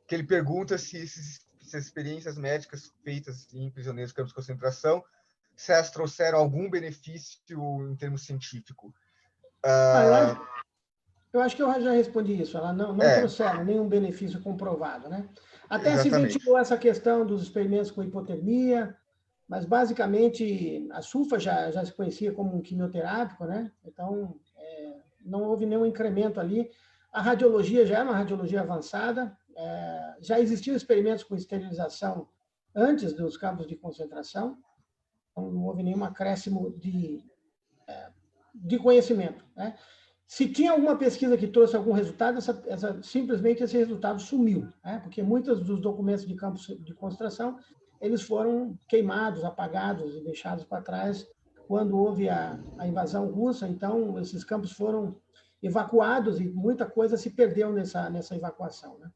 que ele pergunta se as experiências médicas feitas em prisioneiros de campos de concentração, se elas trouxeram algum benefício em termos científicos. Eu acho que eu já respondi isso. Ela não trouxeram nenhum benefício comprovado, né? Até exatamente. Se ventilou essa questão dos experimentos com hipotermia, mas basicamente a sulfa já se conhecia como um quimioterápico, né? Então não houve nenhum incremento ali. A radiologia já era uma radiologia avançada, já existiam experimentos com esterilização antes dos campos de concentração, então não houve nenhum acréscimo de conhecimento, né? Se tinha alguma pesquisa que trouxe algum resultado, simplesmente esse resultado sumiu, né? Porque muitos dos documentos de campos de concentração eles foram queimados, apagados e deixados para trás quando houve a invasão russa. Então, esses campos foram evacuados e muita coisa se perdeu nessa evacuação, né?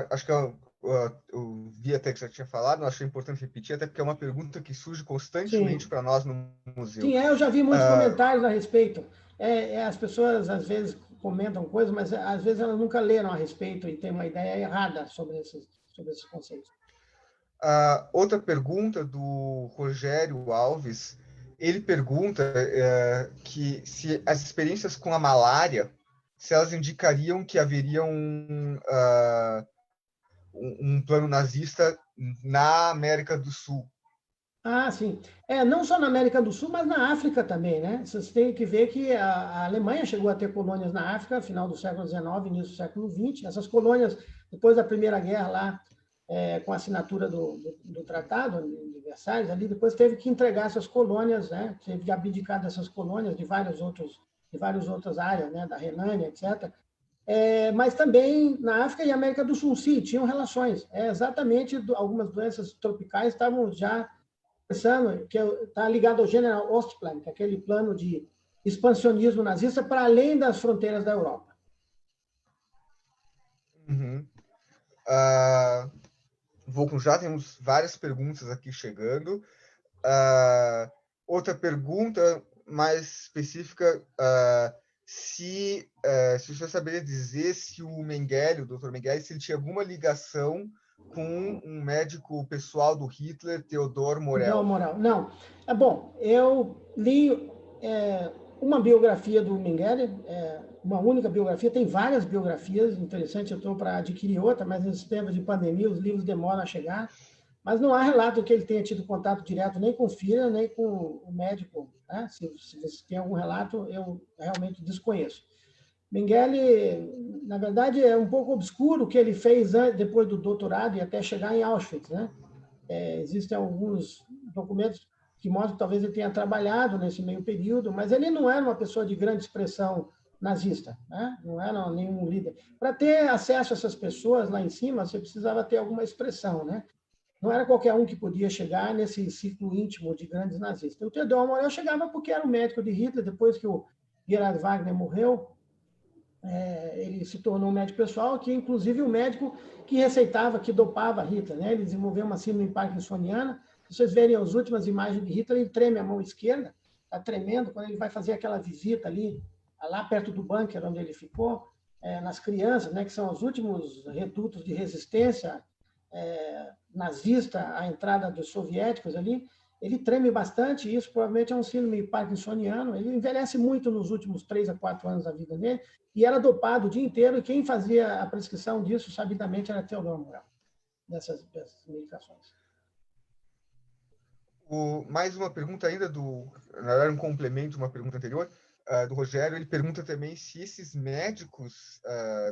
Acho que eu vi até que você tinha falado, não achei importante repetir, até porque é uma pergunta que surge constantemente para nós no museu. Sim, eu já vi muitos comentários a respeito. As pessoas, às vezes, comentam coisas, mas, às vezes, elas nunca leram a respeito e têm uma ideia errada sobre esses conceitos. Outra pergunta do Rogério Alves, ele pergunta que se as experiências com a malária, se elas indicariam que haveria um plano nazista na América do Sul. Sim. Não só na América do Sul, mas na África também, né? Vocês têm que ver que a Alemanha chegou a ter colônias na África, final do século XIX, início do século XX. Essas colônias, depois da Primeira Guerra lá, com a assinatura do Tratado de Versalhes, ali depois teve que entregar essas colônias, né? Teve que abdicar dessas colônias de várias outras áreas, né? Da Renânia, etc. Mas também na África e América do Sul, sim, tinham relações. Exatamente, algumas doenças tropicais estavam já pensando, que está ligado ao General Ostplan, que é aquele plano de expansionismo nazista para além das fronteiras da Europa. Uhum. Já temos várias perguntas aqui chegando. Outra pergunta mais específica, se o senhor saberia dizer se o Mengele, o Dr. Mengele, se ele tinha alguma ligação com um médico pessoal do Hitler, Theodor Morell. Não. Bom, eu li uma biografia do Mengele, uma única biografia, tem várias biografias, interessante, eu estou para adquirir outra, mas nesse tempo de pandemia os livros demoram a chegar, mas não há relato que ele tenha tido contato direto nem com o Führer, nem com o médico, né? Se você tem algum relato, eu realmente desconheço. Mengele, na verdade, é um pouco obscuro o que ele fez depois do doutorado e até chegar em Auschwitz, né? Existem alguns documentos que mostram que talvez ele tenha trabalhado nesse meio período, mas ele não era uma pessoa de grande expressão nazista, né? Não era nenhum líder. Para ter acesso a essas pessoas lá em cima, você precisava ter alguma expressão, né? Não era qualquer um que podia chegar nesse ciclo íntimo de grandes nazistas. O Theodor Morell chegava porque era o médico de Hitler, depois que o Gerhard Wagner morreu, ele se tornou um médico pessoal, que inclusive o médico que receitava, que dopava Hitler, né? Ele desenvolveu uma síndrome parkinsoniana. Se vocês verem as últimas imagens de Hitler, ele treme a mão esquerda, está tremendo quando ele vai fazer aquela visita ali, lá perto do bunker onde ele ficou, nas crianças, né? Que são os últimos redutos de resistência nazista à entrada dos soviéticos ali. ele treme bastante, e isso provavelmente é um síndrome parkinsoniano. Ele envelhece muito nos últimos 3 a 4 anos da vida dele, e era dopado o dia inteiro, e quem fazia a prescrição disso, sabidamente, era Teodoro Moral, dessas medicações. Mais uma pergunta ainda na verdade, um complemento, uma pergunta anterior, do Rogério. Ele pergunta também se esses médicos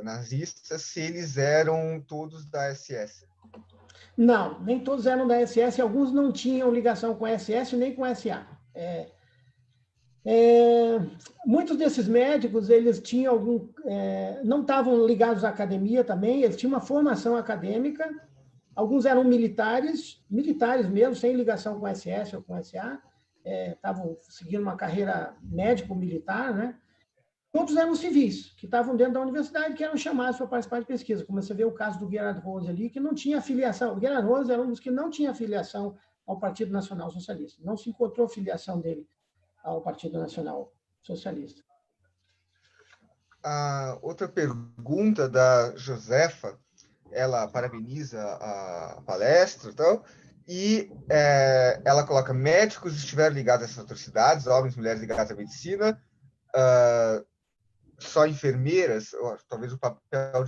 nazistas, se eles eram todos da SS. Não, nem todos eram da SS, alguns não tinham ligação com a SS nem com a SA. Muitos desses médicos, eles tinham não estavam ligados à academia também, eles tinham uma formação acadêmica, alguns eram militares mesmo, sem ligação com a SS ou com a SA, estavam seguindo uma carreira médico-militar, né? Outros eram civis, que estavam dentro da universidade, que eram chamados para participar de pesquisa. Como você vê o caso do Gerhard Rose ali, que não tinha filiação. O Gerhard Rose era um dos que não tinha filiação ao Partido Nacional Socialista. Não se encontrou filiação dele ao Partido Nacional Socialista. A outra pergunta da Josefa, ela parabeniza a palestra e tal, e ela coloca: médicos estiveram ligados a essas atrocidades, homens e mulheres ligados à medicina, só enfermeiras, ou talvez o papel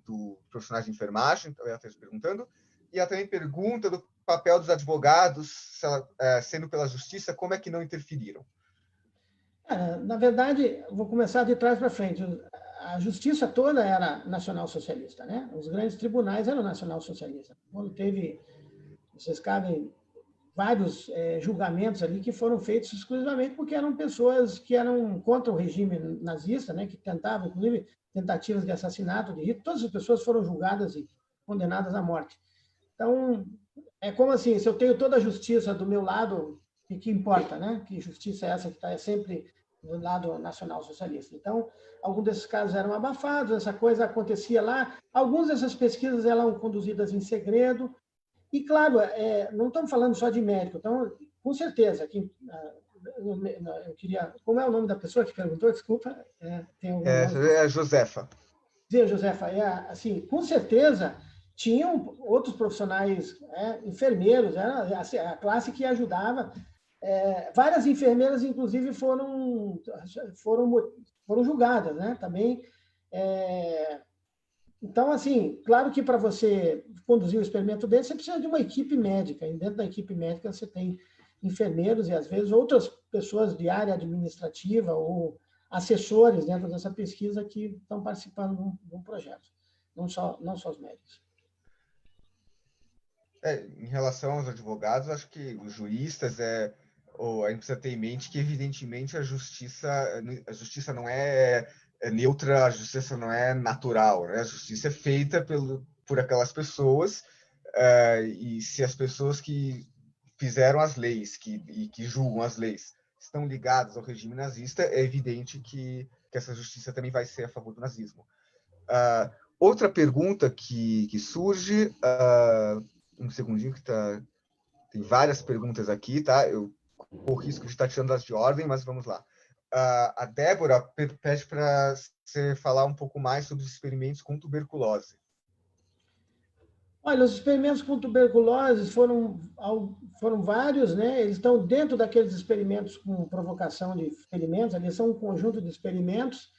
do profissionais de enfermagem, ela está se perguntando. E ela também pergunta do papel dos advogados, sendo pela justiça, como é que não interferiram? Na verdade, vou começar de trás para frente. A justiça toda era nacional-socialista, né? Os grandes tribunais eram nacional-socialistas. Quando vocês cabem vários julgamentos ali que foram feitos exclusivamente porque eram pessoas que eram contra o regime nazista, né, que tentavam, inclusive, tentativas de assassinato de Hitler. Todas as pessoas foram julgadas e condenadas à morte. Então, é como assim, se eu tenho toda a justiça do meu lado, o que importa, né? Que justiça é essa que está sempre do lado nacional-socialista? Então, alguns desses casos eram abafados, essa coisa acontecia lá. Algumas dessas pesquisas eram conduzidas em segredo. E, claro, não estamos falando só de médico, então, com certeza, eu queria... Como é o nome da pessoa que perguntou? Desculpa. Josefa. Sim, Josefa. Assim, com certeza, tinham outros profissionais, enfermeiros, era a classe que ajudava. Várias enfermeiras, inclusive, foram julgadas, né? Também... Então, assim, claro que para você conduzir um experimento desse, você precisa de uma equipe médica. E dentro da equipe médica você tem enfermeiros e, às vezes, outras pessoas de área administrativa ou assessores dentro dessa pesquisa que estão participando de um projeto. Não só os médicos. Em relação aos advogados, acho que os juristas, a gente precisa ter em mente que, evidentemente, a justiça não é neutra, a justiça não é natural, né? A justiça é feita por aquelas pessoas, e se as pessoas que fizeram as leis e que julgam as leis estão ligadas ao regime nazista, é evidente que essa justiça também vai ser a favor do nazismo. Outra pergunta que surge, um segundinho que tem várias perguntas aqui, tá? Eu corro o risco de estar tirando as de ordem, mas vamos lá. A Débora pede para você falar um pouco mais sobre os experimentos com tuberculose. Olha, os experimentos com tuberculose foram vários, né? Eles estão dentro daqueles experimentos com provocação de ferimentos, eles são um conjunto de experimentos,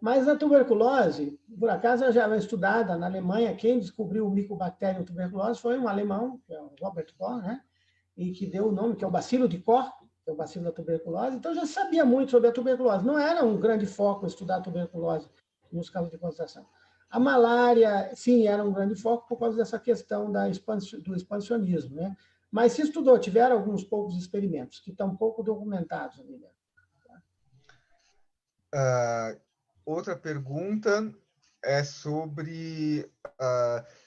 mas a tuberculose, por acaso, ela já é estudada na Alemanha. Quem descobriu o Mycobacterium tuberculose foi um alemão, que é o Robert Koch, né? E que deu o nome, que é o bacilo de Koch, que é o bacilo da tuberculose. Então, já sabia muito sobre a tuberculose. Não era um grande foco estudar a tuberculose nos campos de concentração. A malária, sim, era um grande foco por causa dessa questão do expansionismo, né? Mas se estudou, tiveram alguns poucos experimentos que estão pouco documentados ali dentro. Outra pergunta é sobre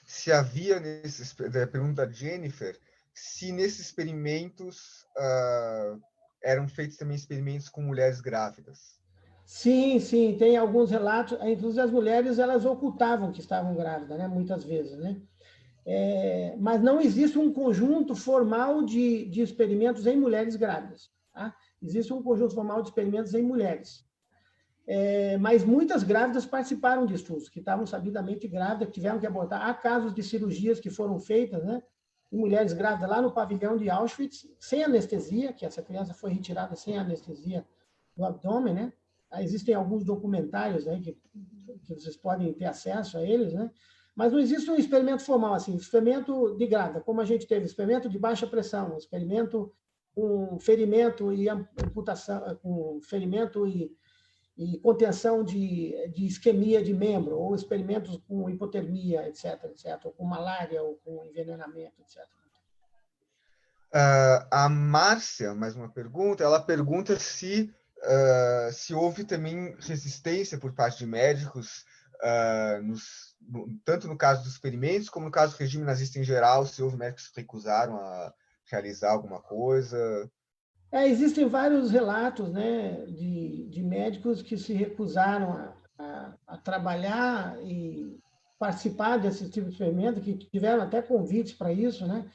se havia a pergunta da Jennifer, se nesses experimentos eram feitos também experimentos com mulheres grávidas. Sim, tem alguns relatos, inclusive as mulheres, elas ocultavam que estavam grávidas, né? Muitas vezes, né? Mas não existe um conjunto formal de experimentos em mulheres grávidas, tá? Existe um conjunto formal de experimentos em mulheres. Mas muitas grávidas participaram de estudos, que estavam sabidamente grávidas, que tiveram que abortar. Há casos de cirurgias que foram feitas, né? de mulheres grávidas lá no pavilhão de Auschwitz, sem anestesia, que essa criança foi retirada sem anestesia do abdômen, né? Existem alguns documentários aí que vocês podem ter acesso a eles, né? Mas não existe um experimento formal, assim, experimento de grávida, como a gente teve, experimento de baixa pressão, experimento com ferimento e amputação, com ferimento e contenção de isquemia de membro, ou experimentos com hipotermia, etc., ou com malária, ou com envenenamento, etc. A Márcia, mais uma pergunta, ela pergunta se houve também resistência por parte de médicos, tanto no caso dos experimentos, como no caso do regime nazista em geral, se houve médicos que recusaram a realizar alguma coisa. Existem vários relatos, né, de médicos que se recusaram a trabalhar e participar desse tipo de experimento, que tiveram até convites para isso, né?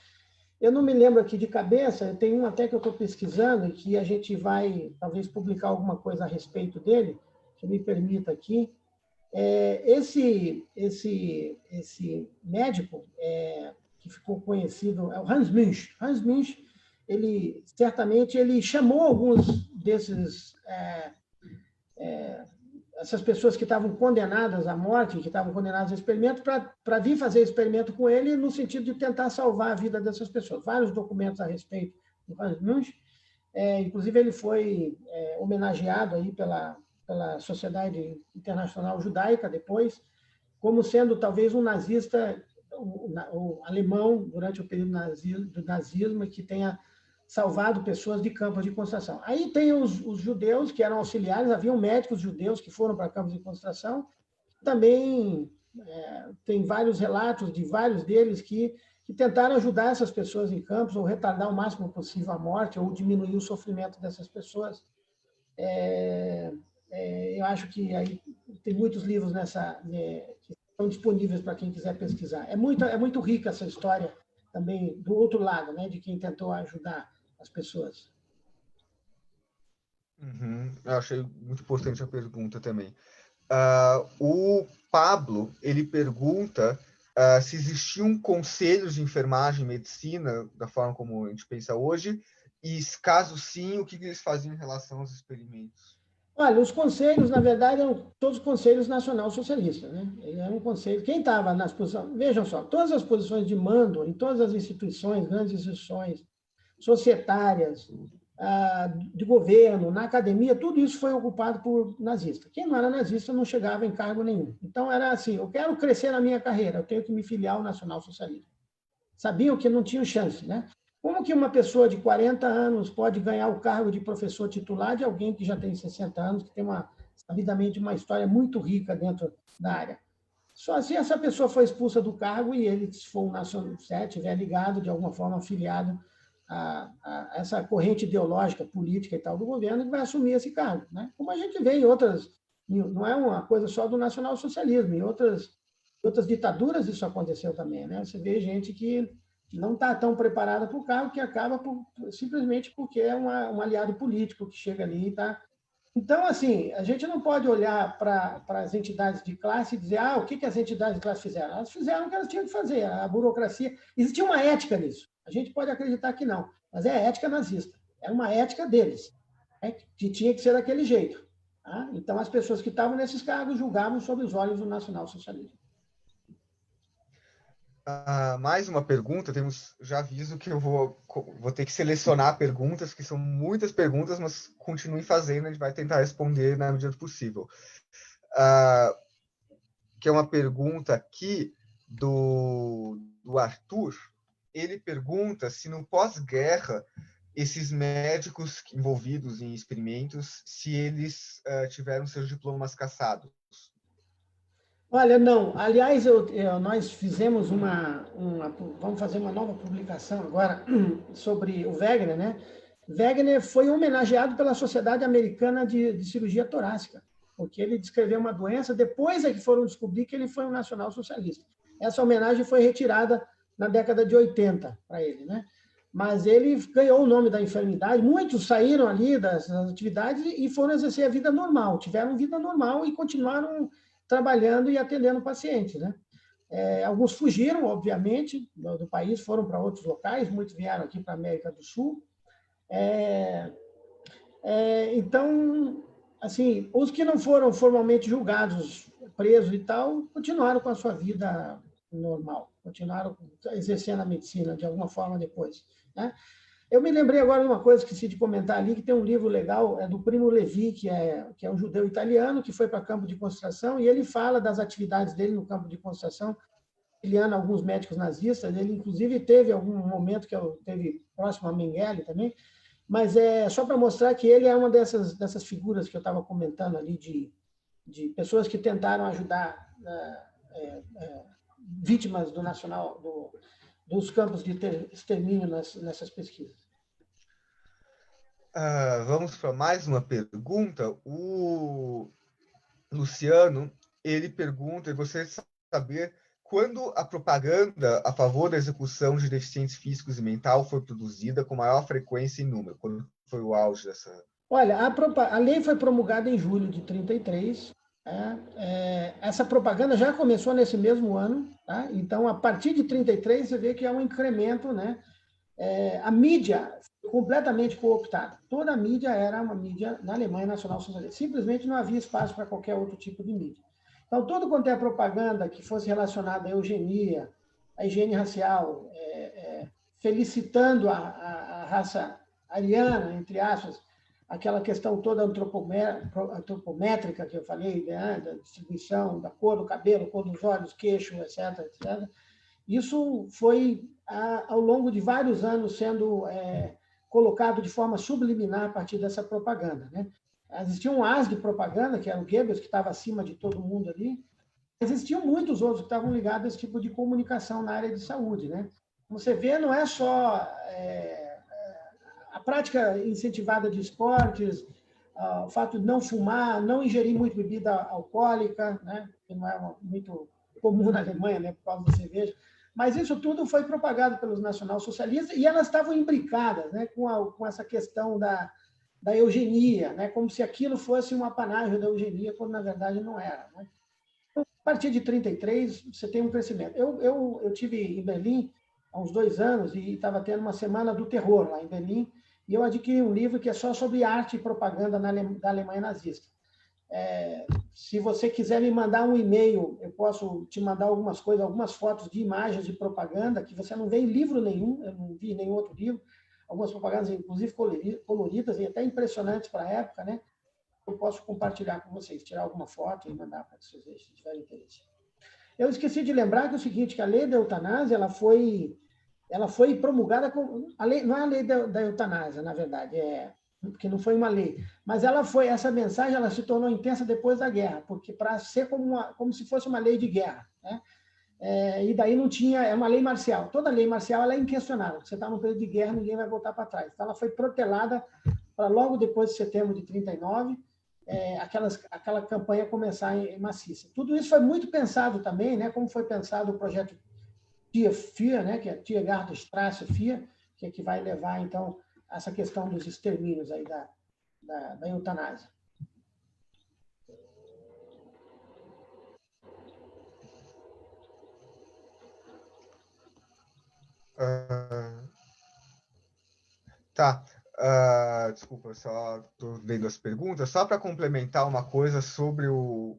Eu não me lembro aqui de cabeça, tem um até que eu estou pesquisando, que a gente vai, talvez, publicar alguma coisa a respeito dele, que me permita aqui. Esse médico que ficou conhecido é o Hans Münch. Hans Münch, ele chamou alguns desses essas pessoas que estavam condenadas à morte, que estavam condenadas ao experimento, para vir fazer experimento com ele, no sentido de tentar salvar a vida dessas pessoas. Vários documentos a respeito do Hans Münch. Inclusive, ele foi homenageado aí pela Sociedade Internacional Judaica, depois, como sendo talvez um nazista, um alemão, durante o período do nazismo, que tenha salvado pessoas de campos de concentração. Aí tem os judeus, que eram auxiliares, haviam médicos judeus que foram para campos de concentração. Também tem vários relatos de vários deles que tentaram ajudar essas pessoas em campos, ou retardar o máximo possível a morte, ou diminuir o sofrimento dessas pessoas. Eu acho que aí tem muitos livros que estão disponíveis para quem quiser pesquisar. É muito rica essa história também do outro lado, né, de quem tentou ajudar as pessoas. Eu achei muito importante a pergunta também. O Pablo, ele pergunta se existiam conselhos de enfermagem e medicina, da forma como a gente pensa hoje, e, caso sim, o que eles faziam em relação aos experimentos? Olha, os conselhos, na verdade, eram todos conselhos nacional-socialistas, né? Ele era um conselho. Quem estava nas posições... Vejam só, todas as posições de mando, em todas as instituições, grandes instituições societárias, de governo, na academia, tudo isso foi ocupado por nazistas. Quem não era nazista não chegava em cargo nenhum. Então, era assim, eu quero crescer na minha carreira, eu tenho que me filiar ao nacional-socialismo. Sabiam que não tinham chance, né? Como que uma pessoa de 40 anos pode ganhar o cargo de professor titular de alguém que já tem 60 anos, que tem sabidamente uma história muito rica dentro da área? Só se essa pessoa foi expulsa do cargo e ele, se for um nacional, estiver ligado, de alguma forma, afiliado a essa corrente ideológica, política e tal do governo, que vai assumir esse cargo, né? Como a gente vê em outras, não é uma coisa só do nacionalsocialismo, em outras ditaduras isso aconteceu também, né? Você vê gente que não está tão preparada para o cargo, que acaba simplesmente porque é um aliado político que chega ali e está... Então, assim, a gente não pode olhar para as entidades de classe e dizer o que as entidades de classe fizeram. Elas fizeram o que elas tinham que fazer, a burocracia. Existia uma ética nisso. A gente pode acreditar que não, mas é a ética nazista. É uma ética deles, né, que tinha que ser daquele jeito. Tá? Então, as pessoas que estavam nesses cargos julgavam sob os olhos do nacionalsocialismo. Mais uma pergunta, já aviso que eu vou ter que selecionar perguntas, que são muitas perguntas, mas continuem fazendo, a gente vai tentar responder na medida do possível. Que é uma pergunta aqui do Arthur. Ele pergunta se no pós-guerra esses médicos envolvidos em experimentos, se eles tiveram seus diplomas cassados. Olha, não. Aliás, nós fizemos vamos fazer uma nova publicação agora sobre o Wegener, né? Wegener foi homenageado pela Sociedade Americana de Cirurgia Torácica, porque ele descreveu uma doença, depois é que foram descobrir que ele foi um nacional-socialista. Essa homenagem foi retirada na década de 80 para ele, né? Mas ele ganhou o nome da enfermidade, muitos saíram ali das atividades e foram exercer a vida normal, tiveram vida normal e continuaram trabalhando e atendendo pacientes, né? Alguns fugiram, obviamente, do país, foram para outros locais, muitos vieram aqui para a América do Sul. Então, assim, os que não foram formalmente julgados, presos e tal, continuaram com a sua vida normal, continuaram exercendo a medicina de alguma forma depois, né? Eu me lembrei agora de uma coisa que esqueci de comentar ali, que tem um livro legal, é do Primo Levi, que é um judeu italiano, que foi para campo de concentração, e ele fala das atividades dele no campo de concentração, auxiliando alguns médicos nazistas. Ele, inclusive, teve algum momento que teve próximo a Mengele também, mas é só para mostrar que ele é uma dessas figuras que eu estava comentando ali, de pessoas que tentaram ajudar vítimas do nacional, dos campos de extermínio nessas pesquisas. Vamos para mais uma pergunta. O Luciano, ele pergunta, e gostaria de saber quando a propaganda a favor da execução de deficientes físicos e mental foi produzida com maior frequência e número? Quando foi o auge dessa... Olha, a lei foi promulgada em julho de 1933. Essa propaganda já começou nesse mesmo ano, tá? Então, a partir de 1933, você vê que há um incremento, né? A mídia foi completamente cooptada. Toda a mídia era uma mídia na Alemanha Nacional Socialista. Simplesmente não havia espaço para qualquer outro tipo de mídia. Então, tudo quanto é propaganda que fosse relacionada à eugenia, à higiene racial, felicitando a raça ariana, entre aspas, aquela questão toda antropométrica que eu falei, né, da distribuição, da cor do cabelo, cor dos olhos, queixo, etc., etc. Isso foi, ao longo de vários anos, sendo colocado de forma subliminar a partir dessa propaganda, né? Existia um as de propaganda, que era o Goebbels, que estava acima de todo mundo ali. Existiam muitos outros que estavam ligados a esse tipo de comunicação na área de saúde, né? Como você vê, não é só a prática incentivada de esportes, o fato de não fumar, não ingerir muito bebida alcoólica, né? Que não é muito comum na Alemanha, né? Por causa da cerveja. Mas isso tudo foi propagado pelos nacionalsocialistas e elas estavam imbricadas, né? Com essa questão da eugenia, né? Como se aquilo fosse um apanágio da eugenia, quando na verdade não era, né? A partir de 1933, você tem um crescimento. Eu tive em Berlim há uns 2 anos e estava tendo uma semana do terror lá em Berlim, e eu adquiri um livro que é só sobre arte e propaganda da Alemanha nazista. Se você quiser me mandar um e-mail, eu posso te mandar algumas coisas, algumas fotos de imagens de propaganda que você não vê em livro nenhum, eu não vi em nenhum outro livro, algumas propagandas, inclusive coloridas e até impressionantes para a época, né? Eu posso compartilhar com vocês, tirar alguma foto e mandar para vocês, se tiverem interesse. Eu esqueci de lembrar que é o seguinte, que a lei da eutanásia, ela foi promulgada com... não é a lei da eutanásia, na verdade, porque não foi uma lei, mas essa mensagem ela se tornou intensa depois da guerra, porque para ser como se fosse uma lei de guerra, né? E daí não tinha, é uma lei marcial. Toda lei marcial ela é inquestionável. Você está num período de guerra, ninguém vai voltar para trás. Então ela foi protelada para logo depois de setembro de 1939, aquela campanha começar em maciça. Tudo isso foi muito pensado também, né? Como foi pensado o projeto TIA-FIA, né? Que é Tiergartenstrasse-FIA, que vai levar então essa questão dos extermínios aí da eutanásia. Tá. Desculpa, só estou lendo as perguntas. Só para complementar uma coisa sobre o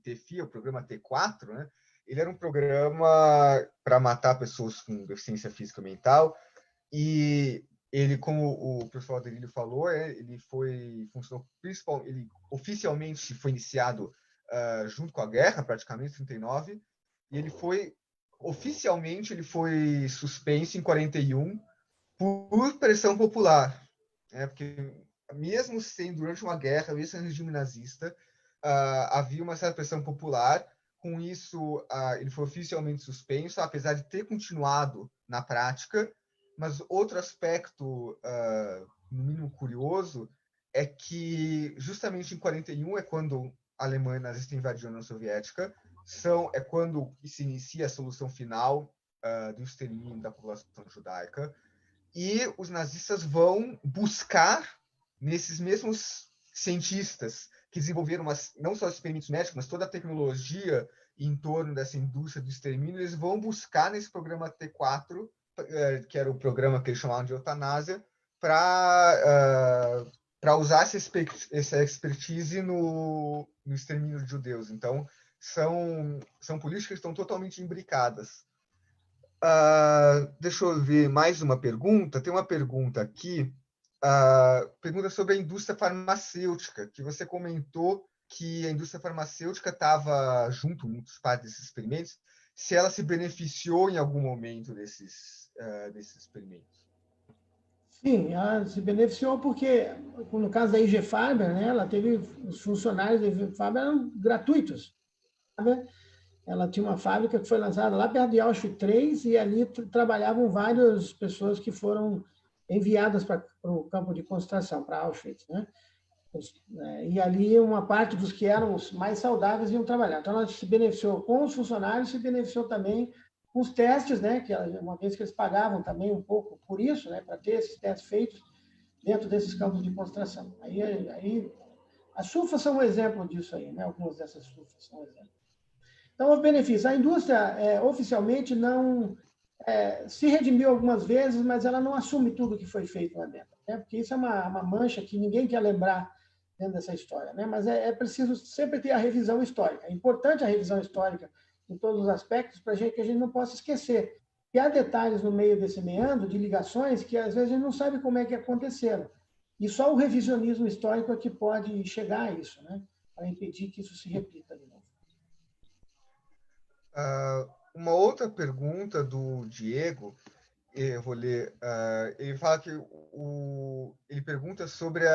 TFIA, o programa T4, né? Ele era um programa para matar pessoas com deficiência física e mental, e ele, como o professor Adelírio falou, funcionou ele oficialmente foi iniciado junto com a guerra, praticamente, em 1939, e oficialmente ele foi suspenso em 1941 por pressão popular. Porque mesmo sendo durante uma guerra, mesmo sendo regime nazista, havia uma certa pressão popular. Com isso, ele foi oficialmente suspenso, apesar de ter continuado na prática. Mas outro aspecto, no mínimo curioso, é que justamente em 1941 é quando a Alemanha nazista invadiu a União Soviética, é quando se inicia a solução final do extermínio da população judaica. E os nazistas vão buscar nesses mesmos cientistas que desenvolveram não só experimentos médicos, mas toda a tecnologia em torno dessa indústria do extermínio, eles vão buscar nesse programa T4, que era o programa que eles chamavam de eutanásia, para usar essa expertise no extermínio de judeus. Então, são políticas que estão totalmente imbricadas. Deixa eu ver mais uma pergunta. Tem uma pergunta aqui, pergunta sobre a indústria farmacêutica, que você comentou que a indústria farmacêutica estava junto muitos partes desses experimentos, se ela se beneficiou em algum momento desses experimentos. Sim, ela se beneficiou porque, no caso da IG Farber, né, ela teve, os funcionários da IG Farber eram gratuitos. Sabe? Ela tinha uma fábrica que foi lançada lá perto de Auschwitz III e ali trabalhavam várias pessoas que foram enviadas para o campo de concentração, para Auschwitz, né? E ali uma parte dos que eram os mais saudáveis iam trabalhar. Então, ela se beneficiou com os funcionários, se beneficiou também com os testes, né? Que uma vez que eles pagavam também um pouco por isso, né? Para ter esses testes feitos dentro desses campos de concentração. Aí as sulfas são um exemplo disso aí, né? Algumas dessas sulfas são um exemplo. Então, houve benefícios. A indústria, oficialmente, não se redimiu algumas vezes, mas ela não assume tudo que foi feito lá dentro, né? Porque isso é uma mancha que ninguém quer lembrar dentro dessa história, né? Mas é preciso sempre ter a revisão histórica. É importante a revisão histórica em todos os aspectos para que a gente não possa esquecer. E há detalhes no meio desse meandro de ligações que, às vezes, a gente não sabe como é que aconteceram. E só o revisionismo histórico é que pode chegar a isso, né? Para impedir que isso se repita de novo. Uma outra pergunta do Diego, eu vou ler. Ele fala que ele pergunta sobre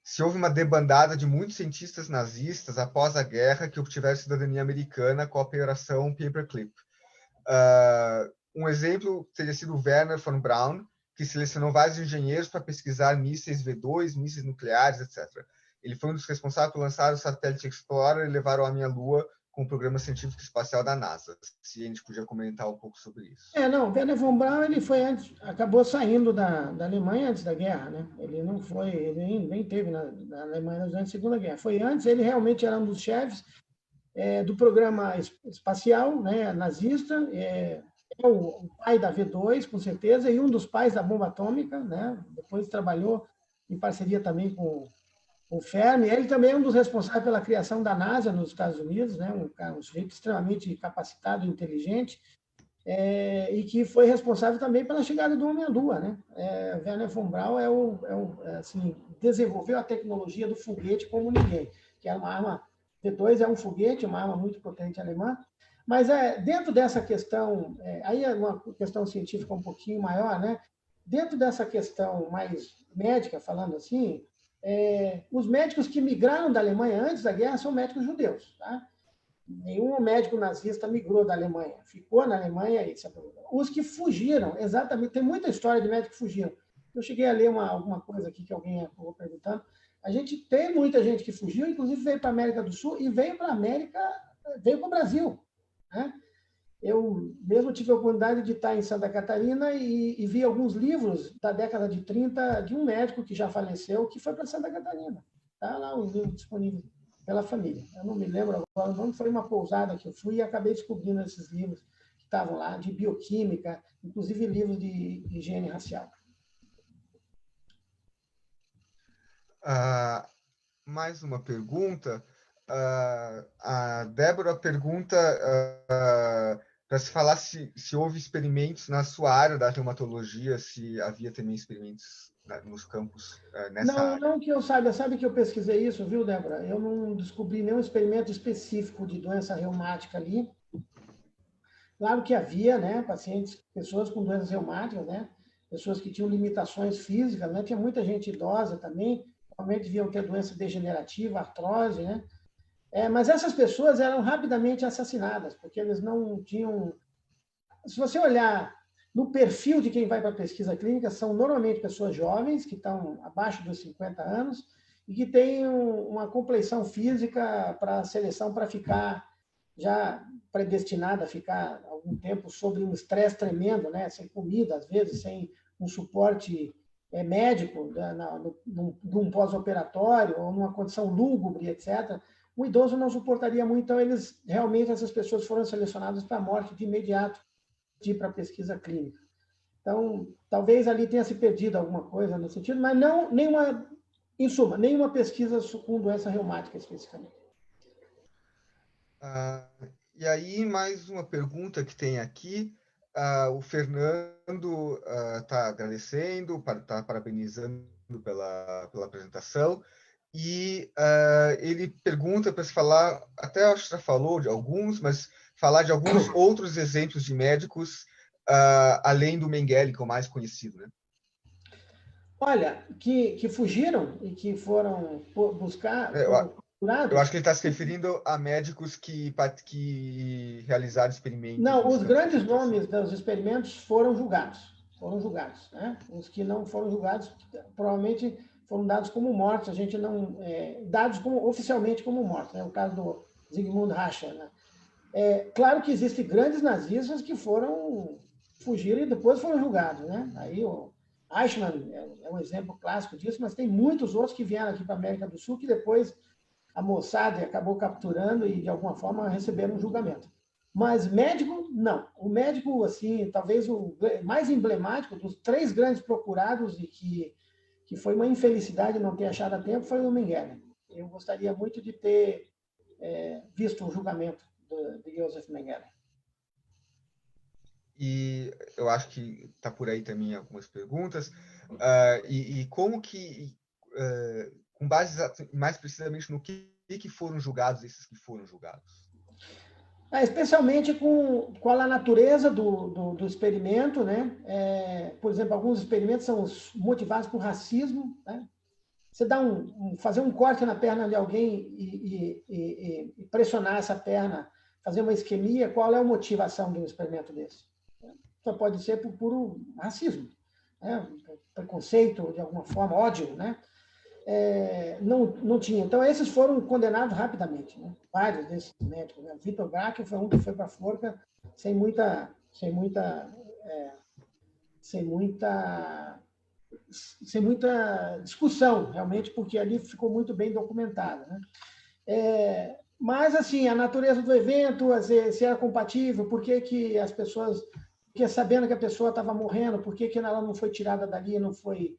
se houve uma debandada de muitos cientistas nazistas após a guerra que obtiveram cidadania americana com a Operação Paperclip. Um exemplo teria sido Werner von Braun, que selecionou vários engenheiros para pesquisar mísseis V2, mísseis nucleares, etc. Ele foi um dos responsáveis por lançar o satélite Explorer e levar o homem à Lua com o programa científico espacial da NASA. Se a gente podia comentar um pouco sobre isso. Não, Werner von Braun ele foi antes, acabou saindo da Alemanha antes da guerra, né? Ele não foi, ele nem teve na Alemanha durante a Segunda Guerra. Foi antes, ele realmente era um dos chefes do programa espacial, né, nazista, é o pai da V2, com certeza, e um dos pais da bomba atômica, né? Depois trabalhou em parceria também com o Fermi. Ele também é um dos responsáveis pela criação da NASA nos Estados Unidos, né? Um sujeito extremamente capacitado e inteligente, e que foi responsável também pela chegada do homem à Lua, né? Werner von Braun assim, desenvolveu a tecnologia do foguete como ninguém, que era uma arma, V2 é um foguete, uma arma muito potente alemã, mas dentro dessa questão, aí é uma questão científica um pouquinho maior, né? Dentro dessa questão mais médica, falando assim, os médicos que migraram da Alemanha antes da guerra são médicos judeus, tá? Nenhum médico nazista migrou da Alemanha, ficou na Alemanha. Os que fugiram, exatamente, tem muita história de médicos que fugiram. Eu cheguei a ler alguma coisa aqui que alguém acabou perguntando. A gente tem muita gente que fugiu, inclusive veio para a América do Sul e veio para o Brasil, né? Eu mesmo tive a oportunidade de estar em Santa Catarina e vi alguns livros da década de 30 de um médico que já faleceu, que foi para Santa Catarina. Está lá os livros disponíveis pela família. Eu não me lembro agora o nome, foi uma pousada que eu fui e acabei descobrindo esses livros que estavam lá, de bioquímica, inclusive livros de higiene racial. Mais uma pergunta. A Débora pergunta para se falar se houve experimentos na sua área da reumatologia, se havia também experimentos nos campos nessa área. Não que eu saiba. Sabe que eu pesquisei isso, viu, Débora? Eu não descobri nenhum experimento específico de doença reumática ali. Claro que havia, né, pessoas com doenças reumáticas, né, pessoas que tinham limitações físicas, né, tinha muita gente idosa também, provavelmente deviam ter doença degenerativa, artrose, né, mas essas pessoas eram rapidamente assassinadas, porque eles não tinham... Se você olhar no perfil de quem vai para a pesquisa clínica, são normalmente pessoas jovens, que estão abaixo dos 50 anos, e que têm uma compleição física para a seleção para ficar já predestinada a ficar algum tempo sob um estresse tremendo, né? Sem comida, às vezes, sem um suporte médico, num pós-operatório, ou numa condição lúgubre, etc. o idoso não suportaria muito, então realmente essas pessoas foram selecionadas para a morte de imediato, de ir para a pesquisa clínica. Então, talvez ali tenha se perdido alguma coisa no sentido, mas não nenhuma, em suma, nenhuma pesquisa com doença reumática especificamente. E aí, mais uma pergunta que tem aqui. O Fernando está agradecendo, está parabenizando pela apresentação. E ele pergunta para se falar, até acho que já falou de alguns, mas falar de alguns outros exemplos de médicos, além do Mengele, que é o mais conhecido, né? Olha, que fugiram e que foram buscar, Eu, foram eu acho curados. que ele está se referindo a médicos que realizaram experimentos Não, nos os campos de grandes concentração. nomes dos experimentos foram julgados. Foram julgados. Né? Os que não foram julgados provavelmente foram dados como mortos. A gente não. Dados oficialmente como mortos. Né? O caso do Zygmunt Rascher. Né? Claro que existem grandes nazistas que fugiram e depois foram julgados. Né? Aí o Eichmann é um exemplo clássico disso, mas tem muitos outros que vieram aqui para a América do Sul que depois a Mossad acabou capturando e, de alguma forma, receberam um julgamento. Mas médico, não. O médico, assim, talvez o mais emblemático dos 3 grandes procurados e que foi uma infelicidade não ter achado a tempo foi o Mengele. Eu gostaria muito de ter visto o julgamento de Joseph Mengele. E eu acho que está por aí também algumas perguntas. E como que, com base mais precisamente no que foram julgados esses que foram julgados? Especialmente com a natureza do experimento, né? Por exemplo, alguns experimentos são motivados por racismo, né? Você fazer um corte na perna de alguém e pressionar essa perna, fazer uma isquemia, qual é a motivação de um experimento desse? Só pode ser por puro racismo, né? Preconceito, de alguma forma, ódio, né? Não tinha. Então, esses foram condenados rapidamente, né? Vários desses médicos. Né? Vitor Graca foi um que foi para a forca sem muita discussão, realmente, porque ali ficou muito bem documentado. Né? Mas, assim, a natureza do evento, se era compatível, por que as pessoas... Porque sabendo que a pessoa estava morrendo, por que ela não foi tirada dali, não foi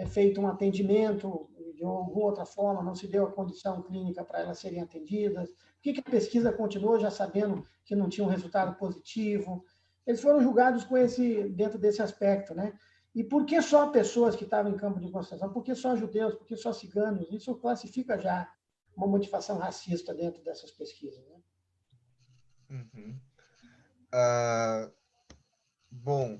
feito um atendimento de alguma outra forma, não se deu a condição clínica para elas serem atendidas? Por que a pesquisa continuou já sabendo que não tinha um resultado positivo? Eles foram julgados dentro desse aspecto, né? E por que só pessoas que estavam em campo de concentração? Por que só judeus? Por que só ciganos? Isso classifica já uma motivação racista dentro dessas pesquisas. Né? Uhum. Bom,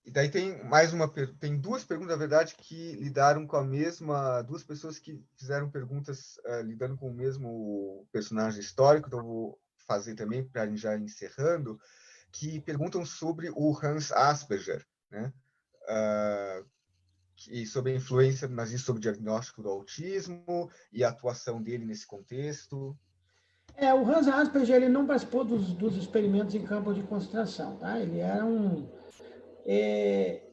e daí tem mais tem 2 perguntas, na verdade, que lidaram com a mesma, 2 pessoas que fizeram perguntas lidando com o mesmo personagem histórico, então eu vou fazer também para já encerrando, que perguntam sobre o Hans Asperger, né? E sobre a influência nazista sobre o diagnóstico do autismo e a atuação dele nesse contexto. O Hans Asperger ele não participou dos experimentos em campo de concentração. Tá? Ele era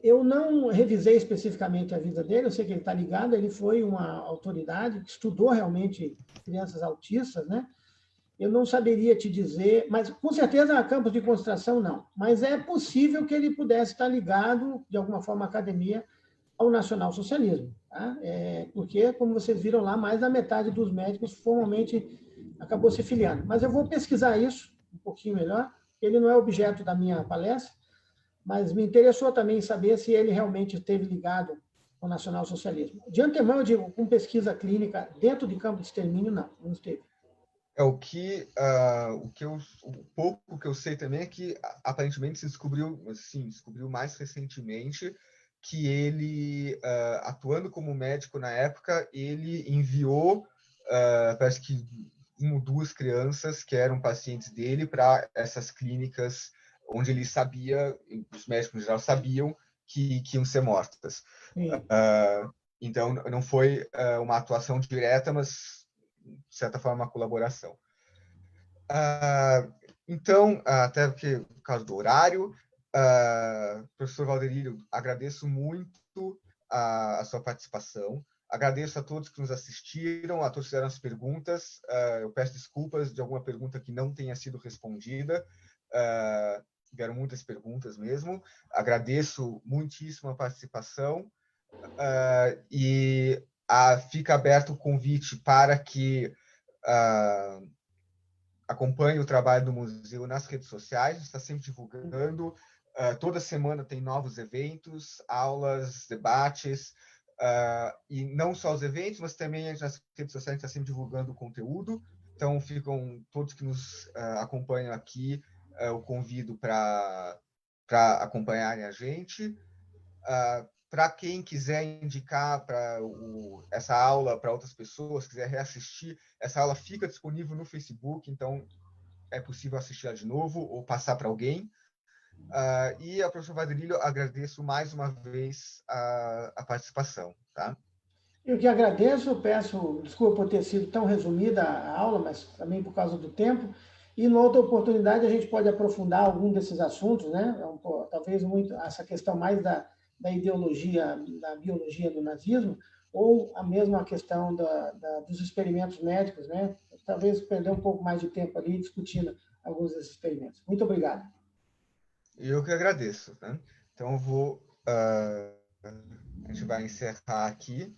eu não revisei especificamente a vida dele, eu sei que ele está ligado, ele foi uma autoridade que estudou realmente crianças autistas, né? Eu não saberia te dizer, mas com certeza a campos de concentração não. Mas é possível que ele pudesse estar ligado, de alguma forma, à academia, ao nacionalsocialismo. Tá? Porque, como vocês viram lá, mais da metade dos médicos formalmente acabou se filiando. Mas eu vou pesquisar isso um pouquinho melhor. Ele não é objeto da minha palestra, mas me interessou também saber se ele realmente esteve ligado ao nacionalsocialismo. De antemão, eu digo, com pesquisa clínica dentro de campo de extermínio, não esteve. O pouco que eu sei também é que aparentemente se descobriu mais recentemente que ele, atuando como médico na época, ele enviou, parece que 1 ou 2 crianças que eram pacientes dele para essas clínicas onde ele sabia, os médicos em geral sabiam que iam ser mortas. Então, não foi uma atuação direta, mas de certa forma, uma colaboração. Então, até porque, por causa do horário, professor Valderílio, agradeço muito a sua participação. Agradeço a todos que nos assistiram, a todos que fizeram as perguntas. Eu peço desculpas de alguma pergunta que não tenha sido respondida. Tiveram muitas perguntas mesmo. Agradeço muitíssimo a participação. E fica aberto o convite para que acompanhe o trabalho do museu nas redes sociais. Está sempre divulgando. Toda semana tem novos eventos, aulas, debates. E não só os eventos, mas também nas redes sociais a gente está sempre divulgando o conteúdo. Então, ficam todos que nos acompanham aqui, eu convido para acompanharem a gente. Para quem quiser indicar essa aula para outras pessoas, quiser reassistir, essa aula fica disponível no Facebook, então é possível assistir ela de novo ou passar para alguém. E ao professor Vadrilho, agradeço mais uma vez a participação. Tá? Eu que agradeço, peço desculpa por ter sido tão resumida a aula, mas também por causa do tempo. E, numa outra oportunidade, a gente pode aprofundar algum desses assuntos, né? Talvez muito essa questão mais da ideologia, da biologia do nazismo, ou a mesma questão dos experimentos médicos, né? Talvez perder um pouco mais de tempo ali discutindo alguns desses experimentos. Muito obrigado. Eu que agradeço. Né? Então, a gente vai encerrar aqui.